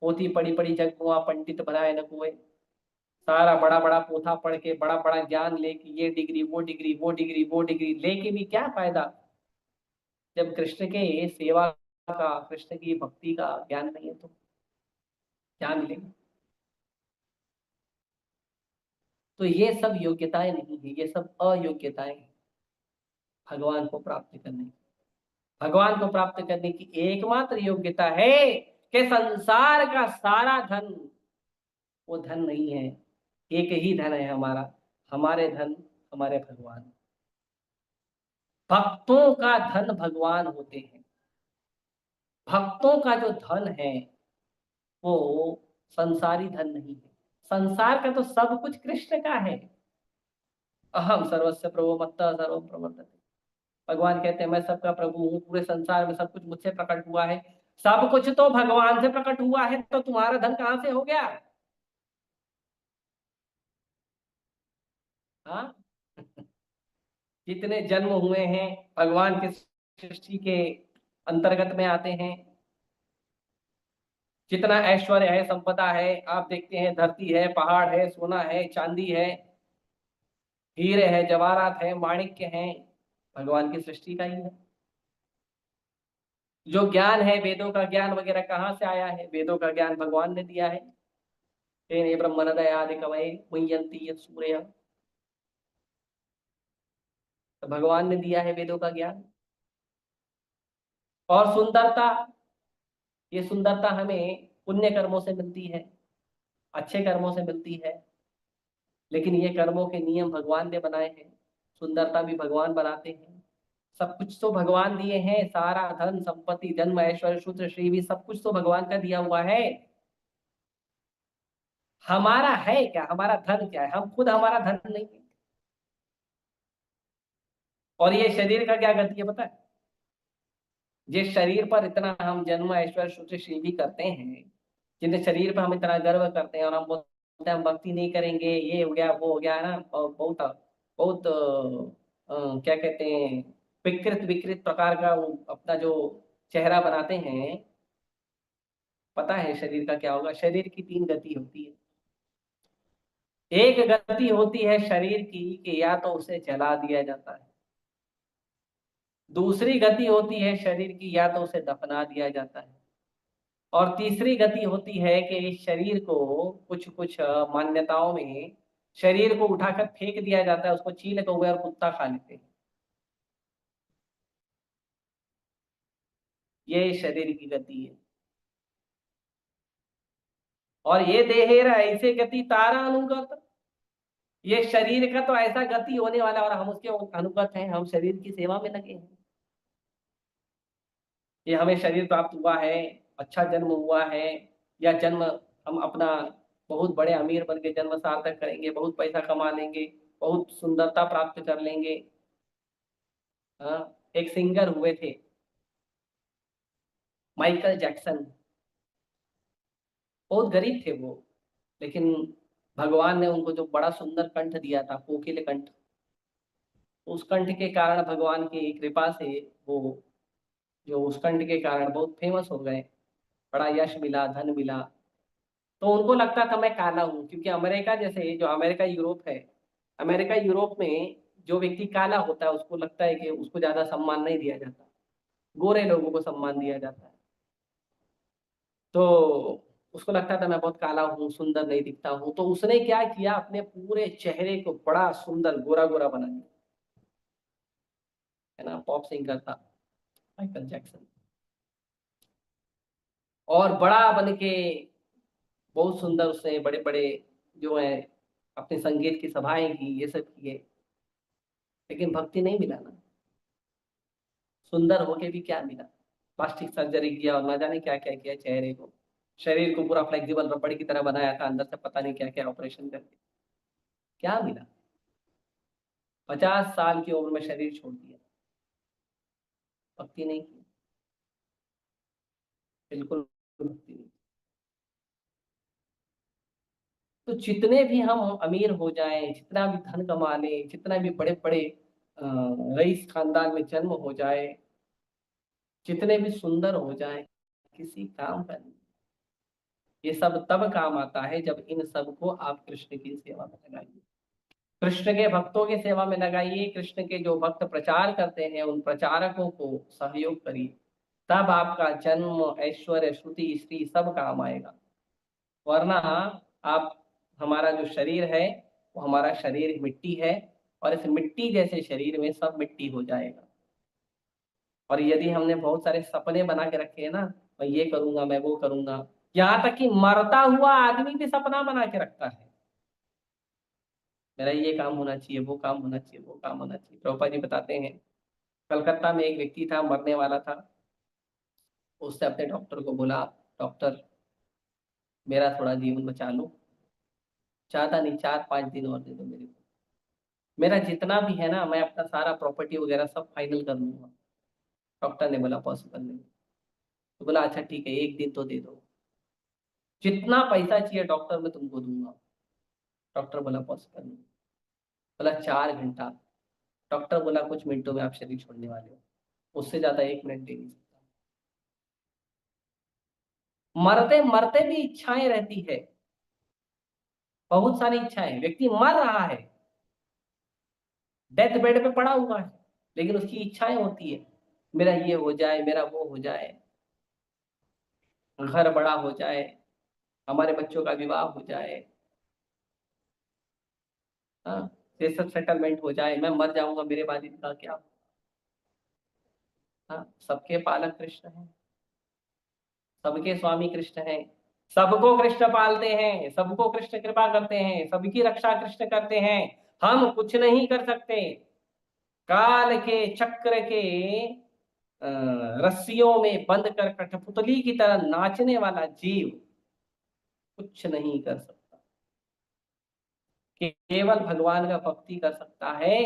पोथी पढ़ी पढ़ी जगमुआ पंडित बनाए न हुए, सारा बड़ा बड़ा पोथा पढ़ के बड़ा बड़ा ज्ञान लेके ये डिग्री वो डिग्री वो डिग्री वो डिग्री लेके भी क्या फायदा जब कृष्ण के सेवा का, कृष्ण की भक्ति का ज्ञान नहीं है? तो क्या मिलेगा? तो ये सब योग्यताएं नहीं है, ये सब अयोग्यताएं हैं भगवान को प्राप्त करने की। भगवान को प्राप्त करने की एकमात्र योग्यता है कि संसार का सारा धन वो धन नहीं है। एक ही धन है हमारा, हमारे धन हमारे भगवान। भक्तों का धन भगवान होते हैं। भक्तों का जो धन है वो संसारी धन नहीं है। संसार का तो सब कुछ कृष्ण का है। अहम सर्वस्य प्रभु मत्तः सर्वं प्रवर्तते। भगवान कहते हैं मैं सबका प्रभु हूँ, पूरे संसार में सब कुछ मुझसे प्रकट हुआ है। सब कुछ तो भगवान से प्रकट हुआ है, तो तुम्हारा धन कहां से हो गया? हाँ? जितने जन्म हुए हैं भगवान के सृष्टि के अंतर्गत में आते हैं। जितना ऐश्वर्य है, संपदा है, आप देखते हैं धरती है, पहाड़ है, सोना है, चांदी है, हीरे है, जवाहरात है, माणिक्य हैं, भगवान की सृष्टि का ही है। जो ज्ञान है वेदों का ज्ञान वगैरह कहाँ से आया है? वेदों का ज्ञान भगवान ने दिया है। तेने ब्रह्मणदयादि कवये मुह्यन्ति यत् सूरयः। तो भगवान ने दिया है वेदों का ज्ञान। और सुंदरता, ये सुंदरता हमें पुण्य कर्मों से मिलती है, अच्छे कर्मों से मिलती है। लेकिन ये कर्मों के नियम भगवान ने बनाए हैं, सुंदरता भी भगवान बनाते हैं। सब कुछ तो भगवान दिए हैं, सारा धन संपत्ति जन्म ऐश्वर्य शूद्र श्री भी सब कुछ तो भगवान का दिया हुआ है। हमारा है क्या? हमारा धन क्या है? हम खुद हमारा धन नहीं है। और ये शरीर का क्या गति है पता है? जिस शरीर पर इतना हम जन्म ऐश्वर्य शूद्र श्री भी करते हैं, जिन शरीर पर हम इतना गर्व करते हैं और हम बोलते हैं हम भक्ति नहीं करेंगे, ये हो गया वो हो गया ना, और बहुत बहुत क्या कहते हैं, विकृत विकृत प्रकार का वो अपना जो चेहरा बनाते हैं। पता है शरीर का क्या होगा? शरीर की तीन गति होती है। एक गति होती है शरीर की कि या तो उसे जला दिया जाता है, दूसरी गति होती है शरीर की या तो उसे दफना दिया जाता है, और तीसरी गति होती है कि इस शरीर को कुछ कुछ मान्यताओं में शरीर को उठाकर फेंक दिया जाता है, उसको चील कौवे और कुत्ता खा लेते हैं। ये शरीर की गति है। और ये देहेर ऐसे गति तारा अनुगत, ये शरीर का तो ऐसा गति होने वाला और हम उसके अनुगत हैं, हम शरीर की सेवा में लगे हैं। ये हमें शरीर प्राप्त हुआ है, अच्छा जन्म हुआ है, या जन्म हम अपना बहुत बड़े अमीर बन के जन्म सार्थक करेंगे, बहुत पैसा कमा लेंगे, बहुत सुंदरता प्राप्त कर लेंगे। हाँ, एक सिंगर हुए थे माइकल जैक्सन, बहुत गरीब थे वो, लेकिन भगवान ने उनको जो बड़ा सुंदर कंठ दिया था, कोकिल कंठ, उस कंठ के कारण भगवान की कृपा से वो जो उस कंठ के कारण बहुत फेमस हो गए, बड़ा यश मिला, धन मिला। तो उनको लगता था मैं काला हूँ, क्योंकि अमेरिका जैसे जो अमेरिका यूरोप है, अमेरिका यूरोप में जो व्यक्ति काला होता है उसको लगता है कि उसको ज्यादा सम्मान नहीं दिया जाता, गोरे लोगों को सम्मान दिया जाता है। तो उसको लगता था मैं बहुत काला हूँ, सुंदर नहीं दिखता हूँ, तो उसने क्या किया, अपने पूरे चेहरे को बड़ा सुंदर गोरा गोरा बना दिया। है ना, पॉप सिंगर था माइकल जैक्सन, और बड़ा बन के बहुत सुंदर उसने बड़े बड़े जो है अपने संगीत की सभाएं की, ये सब किए, लेकिन भक्ति नहीं मिला ना। सुंदर होके भी क्या मिला? प्लास्टिक सर्जरी किया और ना जाने क्या क्या किया, चेहरे को, शरीर को पूरा फ्लेक्सिबल रबड़ की तरह बनाया था, अंदर से पता नहीं क्या क्या ऑपरेशन करके, क्या मिला? 50 साल की उम्र में शरीर छोड़ दिया, भक्ति नहीं की, बिल्कुल भक्ति नहीं। तो जितने भी हम अमीर हो जाएं, जितना भी धन कमा लें, जितना भी बड़े बड़े रईस खानदान में जन्म हो जाए, जितने भी सुंदर हो जाए, किसी काम का नहीं। ये सब तब काम आता है जब इन सब को आप कृष्ण की सेवा में लगाइए, कृष्ण के भक्तों की सेवा में लगाइए, कृष्ण के जो भक्त प्रचार करते हैं उन प्रचारकों को सहयोग करिए, तब आपका जन्म ऐश्वर्य श्रुति स्त्री सब काम आएगा। वरना आप, हमारा जो शरीर है वो हमारा शरीर मिट्टी है, और इस मिट्टी जैसे शरीर में सब मिट्टी हो जाएगा। और यदि हमने बहुत सारे सपने बना के रखे हैं ना, मैं ये करूंगा, मैं वो करूंगा, यहाँ तक कि मरता हुआ आदमी भी सपना बना के रखता है, मेरा ये काम होना चाहिए, वो काम होना चाहिए, वो काम होना चाहिए। प्रभुपाद जी बताते हैं, कलकत्ता में एक व्यक्ति था, मरने वाला था, उसने अपने डॉक्टर को बोला, डॉक्टर मेरा थोड़ा जीवन बचा लो, ज्यादा नहीं, 4-5 दिन और दे दो मेरे को, मेरा जितना भी है ना मैं अपना सारा प्रॉपर्टी वगैरह सब फाइनल कर लूंगा। डॉक्टर ने बोला पॉसिबल नहीं। तो बोला अच्छा ठीक है, एक दिन तो दे दो, जितना पैसा चाहिए डॉक्टर मैं तुमको दूंगा। डॉक्टर बोला पॉसिबल नहीं। बोला 4 घंटा। डॉक्टर बोला कुछ मिनटों में आप शरीर छोड़ने वाले हो, उससे ज्यादा 1 मिनट दे नहीं सकता। मरते मरते भी इच्छाएं रहती है, बहुत सारी इच्छाएं, व्यक्ति मर रहा है, डेथ बेड पे पड़ा हुआ है, लेकिन उसकी इच्छाएं होती है, मेरा ये हो जाए, मेरा वो हो जाए, घर बड़ा हो जाए, हमारे बच्चों का विवाह हो जाए, हाँ, ये सब सेटलमेंट हो जाए, मैं मर जाऊंगा, मेरे बाद इनका क्या। हाँ, सबके पालक कृष्ण हैं, सबके स्वामी कृष्ण हैं, सबको कृष्ण पालते हैं, सबको कृष्ण कृपा करते हैं, सबकी रक्षा कृष्ण करते हैं। हम कुछ नहीं कर सकते। काल के चक्र के अ, रस्सियों में बंद कर कठपुतली की तरह नाचने वाला जीव कुछ नहीं कर सकता। केवल भगवान का भक्ति कर सकता है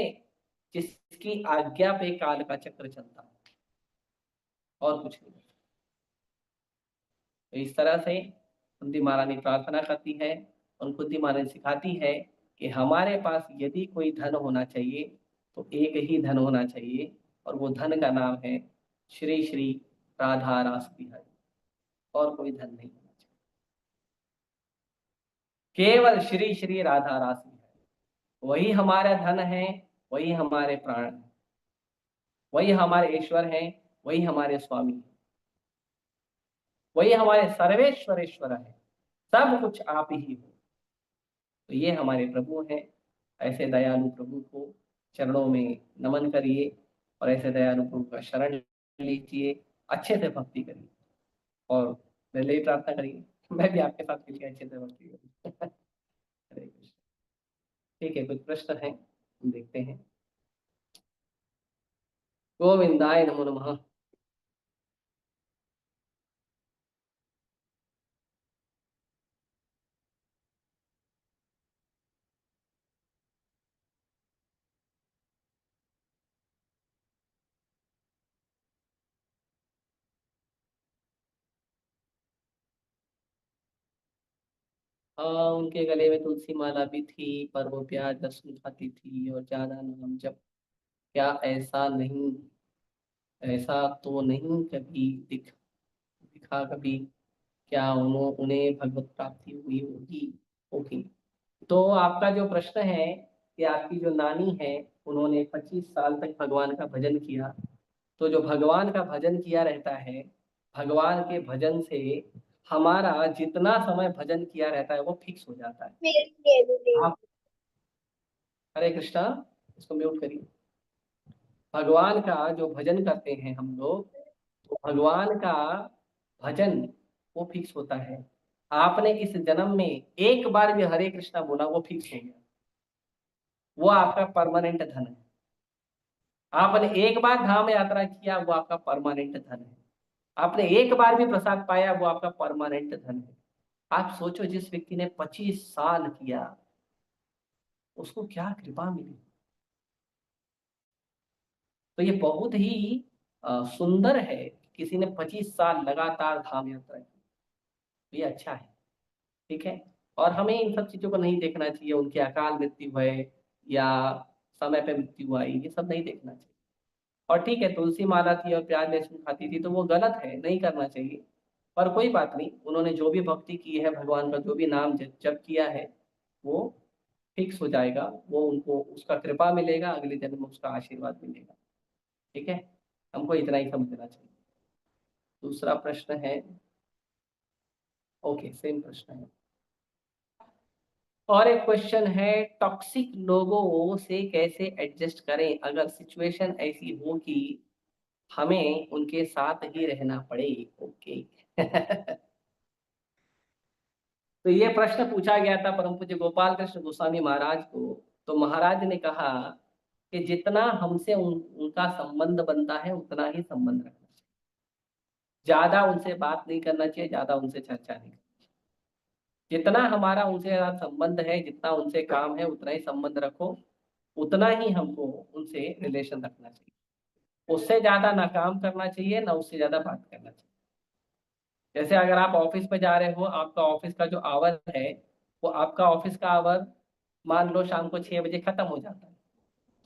जिसकी आज्ञा पे काल का चक्र चलता है, और कुछ नहीं। तो इस तरह से कुंती महारानी प्रार्थना करती है, और कुंती महारानी सिखाती है कि हमारे पास यदि कोई धन होना चाहिए तो एक ही धन होना चाहिए, और वो धन का नाम है श्री श्री राधा रास बिहारी, और कोई धन नहीं होना चाहिए, केवल श्री श्री राधा रास बिहारी। वही हमारा धन है, वही हमारे प्राण है, वही हमारे ईश्वर हैं, वही हमारे स्वामी हैं, वही हमारे सर्वेश्वरेश्वर है। सब कुछ आप ही हो। तो ये हमारे प्रभु हैं। ऐसे दयालु प्रभु को चरणों में नमन करिए, और ऐसे दयालु प्रभु का शरण लीजिए, अच्छे से भक्ति करिए, और मेरे लिए प्रार्थना करिए, मैं भी आपके साथ मिलकर अच्छे से भक्ति करूँ। हरे कृष्ण। ठीक है, कुछ प्रश्न है, हम देखते हैं। गोविंदाय नमो नमः। हाँ, उनके गले में तुलसी माला भी थी, पर वो प्याज लहसुन खाती थी और ज्यादा नाम जप। क्या ऐसा नहीं, ऐसा तो नहीं कभी दिखा कभी, क्या उन्हें भगवत प्राप्ति हुई होगी? ओके, तो आपका जो प्रश्न है कि आपकी जो नानी है, उन्होंने 25 साल तक भगवान का भजन किया। तो जो भगवान का भजन किया रहता है, भगवान के भजन से हमारा जितना समय भजन किया रहता है वो फिक्स हो जाता है। आप, हरे कृष्णा, इसको म्यूट करिए। भगवान का जो भजन करते हैं हम लोग, तो भगवान का भजन वो फिक्स होता है। आपने इस जन्म में एक बार भी हरे कृष्णा बोला, वो फिक्स हो गया, वो आपका परमानेंट धन है। आपने एक बार धाम यात्रा किया, वो आपका परमानेंट धन है। आपने एक बार भी प्रसाद पाया, वो आपका परमानेंट धन है। आप सोचो, जिस व्यक्ति ने 25 साल किया, उसको क्या कृपा मिली। तो ये बहुत ही सुंदर है, किसी ने 25 साल लगातार धाम यात्रा की, तो ये अच्छा है। ठीक है, और हमें इन सब चीजों को नहीं देखना चाहिए, उनकी अकाल मृत्यु है या समय पे मृत्यु आई, ये सब नहीं देखना चाहिए। और ठीक है, तुलसी माला थी और प्याज लहसुन खाती थी, तो वो गलत है, नहीं करना चाहिए। पर कोई बात नहीं, उन्होंने जो भी भक्ति की है, भगवान का जो भी नाम जप किया है, वो फिक्स हो जाएगा, वो उनको उसका कृपा मिलेगा, अगले जन्म में उसका आशीर्वाद मिलेगा। ठीक है, हमको इतना ही समझना चाहिए। दूसरा प्रश्न है, ओके, सेम प्रश्न है। और एक क्वेश्चन है, टॉक्सिक लोगों से कैसे एडजस्ट करें अगर सिचुएशन ऐसी हो कि हमें उनके साथ ही रहना पड़े? ओके। तो ये प्रश्न पूछा गया था परम पूज्य गोपाल कृष्ण गोस्वामी महाराज को। तो महाराज ने कहा कि जितना हमसे उनका संबंध बनता है, उतना ही संबंध रखना चाहिए। ज्यादा उनसे बात नहीं करना चाहिए, ज्यादा उनसे चर्चा नहीं करनी चाहिए। जितना हमारा उनसे साथ संबंध है, जितना उनसे काम है, उतना ही संबंध रखो, उतना ही हमको उनसे रिलेशन रखना चाहिए। उससे ज्यादा ना काम करना चाहिए, ना उससे ज्यादा बात करना चाहिए। जैसे अगर आप ऑफिस में जा रहे हो, आपका ऑफिस का जो आवर है, वो आपका ऑफिस का आवर मान लो शाम को 6 बजे खत्म हो जाता है।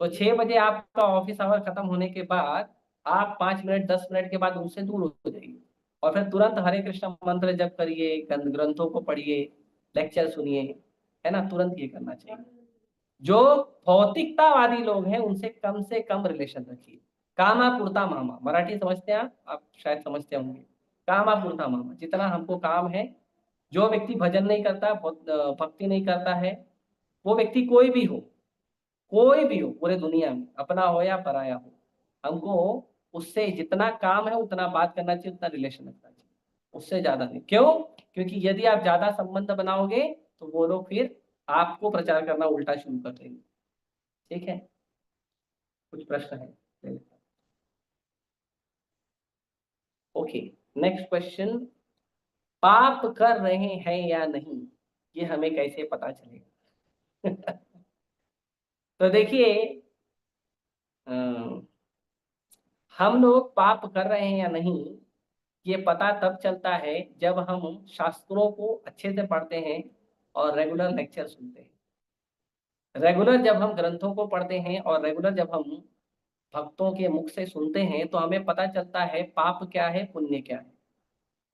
तो 6 बजे आपका ऑफिस आवर खत्म होने के बाद आप 5 मिनट 10 मिनट के बाद उनसे दूर हो जाइए, और फिर तुरंत हरे कृष्ण मंत्र जप करिए, ग्रंथों को पढ़िए, लेक्चर सुनिए, है ना, तुरंत ये करना चाहिए। जो भौतिकतावादी लोग हैं, उनसे कम रिलेशन रखिए। कामापुरता मामा, मराठी समझते हैं आप शायद समझते होंगे। कामापुरता मामा, जितना हमको काम है। जो व्यक्ति भजन नहीं करता, भक्ति नहीं करता है, वो व्यक्ति कोई भी हो पूरे दुनिया में, अपना हो या पराया हो, हमको उससे जितना काम है उतना बात करना चाहिए, उतना रिलेशन रखना चाहिए, उससे ज्यादा नहीं। क्यों? क्योंकि यदि आप ज्यादा संबंध बनाओगे तो वो लोग फिर आपको प्रचार करना उल्टा शुरू कर देंगे। ठीक है, कुछ प्रश्न है? ले लेते हैं। Okay, next question. पाप कर रहे हैं या नहीं, ये हमें कैसे पता चलेगा? तो देखिए, हम लोग पाप कर रहे हैं या नहीं, ये पता तब चलता है जब हम शास्त्रों को अच्छे से पढ़ते हैं और रेगुलर लेक्चर सुनते हैं। रेगुलर जब हम ग्रंथों को पढ़ते हैं और रेगुलर जब हम भक्तों के मुख से सुनते हैं तो हमें पता चलता है पाप क्या है, पुण्य क्या है।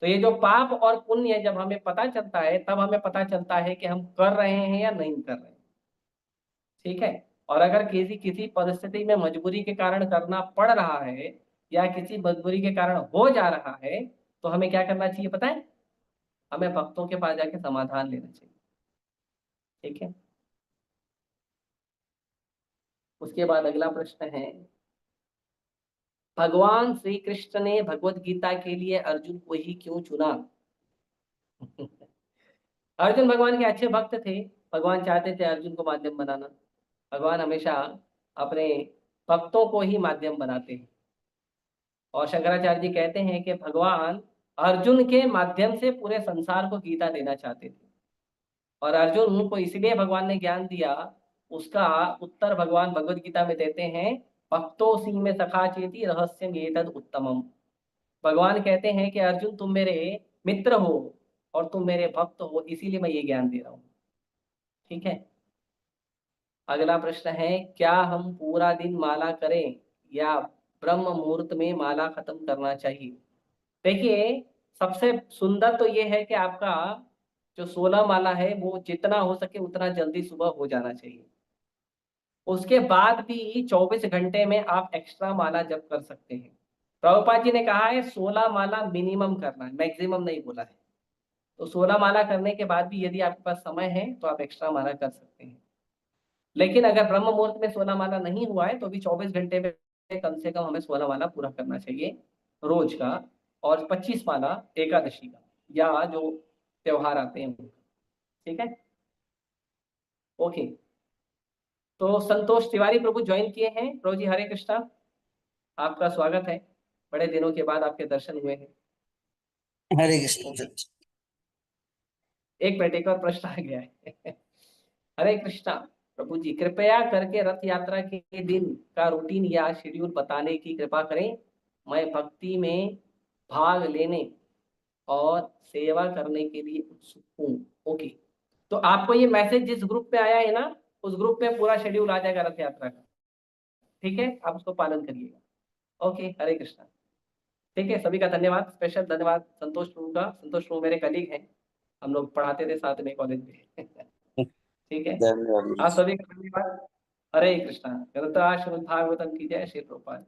तो ये जो पाप और पुण्य जब हमें पता चलता है, तब हमें पता चलता है कि हम कर रहे हैं या नहीं कर रहे हैं। ठीक है, और अगर किसी किसी परिस्थिति में मजबूरी के कारण करना पड़ रहा है या किसी मजबूरी के कारण हो जा रहा है, तो हमें क्या करना चाहिए पता है? हमें भक्तों के पास जाके समाधान लेना चाहिए। ठीक है, उसके बाद अगला प्रश्न है, भगवान श्री कृष्ण ने भगवत गीता के लिए अर्जुन को ही क्यों चुना? अर्जुन भगवान के अच्छे भक्त थे, भगवान चाहते थे अर्जुन को माध्यम बनाना। भगवान हमेशा अपने भक्तों को ही माध्यम बनाते हैं, और शंकराचार्य जी कहते हैं कि भगवान अर्जुन के माध्यम से पूरे संसार को गीता देना चाहते थे, और अर्जुन को इसलिए भगवान ने ज्ञान दिया। उसका उत्तर भगवान भगवत गीता में देते हैं, भक्तो सी में सखा चेती रहस्यम एतद उत्तमम। भगवान कहते हैं कि अर्जुन तुम मेरे मित्र हो और तुम मेरे भक्त हो, इसीलिए मैं ये ज्ञान दे रहा हूँ। ठीक है, अगला प्रश्न है, क्या हम पूरा दिन माला करें या ब्रह्म मुहूर्त में माला खत्म करना चाहिए? देखिए, सबसे सुंदर तो ये है कि आपका जो 16 माला है वो जितना हो सके उतना जल्दी सुबह हो जाना चाहिए। उसके बाद भी 24 घंटे में आप एक्स्ट्रा माला जप कर सकते हैं। प्रभुपाद जी ने कहा है 16 माला मिनिमम करना है, मैक्सिमम नहीं बोला है। तो 16 माला करने के बाद भी यदि आपके पास समय है तो आप एक्स्ट्रा माला कर सकते हैं। लेकिन अगर ब्रह्म मुहूर्त में 16 माला नहीं हुआ है तो भी 24 घंटे में कम से कम हमें 16 माला पूरा करना चाहिए रोज का, और 25 माला एकादशी का या जो त्योहार आते हैं उनका। ठीक है, ओके। तो संतोष तिवारी प्रभु ज्वाइन किए हैं। प्रभु जी हरे कृष्णा, आपका स्वागत है, बड़े दिनों के बाद आपके दर्शन हुए हैं। हरे कृष्ण। एक मिनट, एक और प्रश्न आ गया है। हरे कृष्णा प्रभु जी, कृपया करके रथ यात्रा के दिन का रूटीन या शेड्यूल बताने की कृपा करें। मैं भक्ति में भाग लेने और सेवा करने के लिए उत्सुक हूँ। ओके, तो आपको ये मैसेज जिस ग्रुप पे आया है ना, उस ग्रुप में पूरा शेड्यूल आ जाएगा रथ यात्रा का। ठीक है, आप उसको पालन करिएगा। ओके, हरे कृष्णा। ठीक है, सभी का धन्यवाद, स्पेशल धन्यवाद संतोष प्रभु का। संतोष प्रभु मेरे कलीग हैं, हम लोग पढ़ाते थे साथ में कॉलेज में। ठीक है, धन्यवाद। आप सभी का धन्यवाद। हरे कृष्णा। गीता श्रीमद् भागवतम की जय। श्री प्रभुपाद।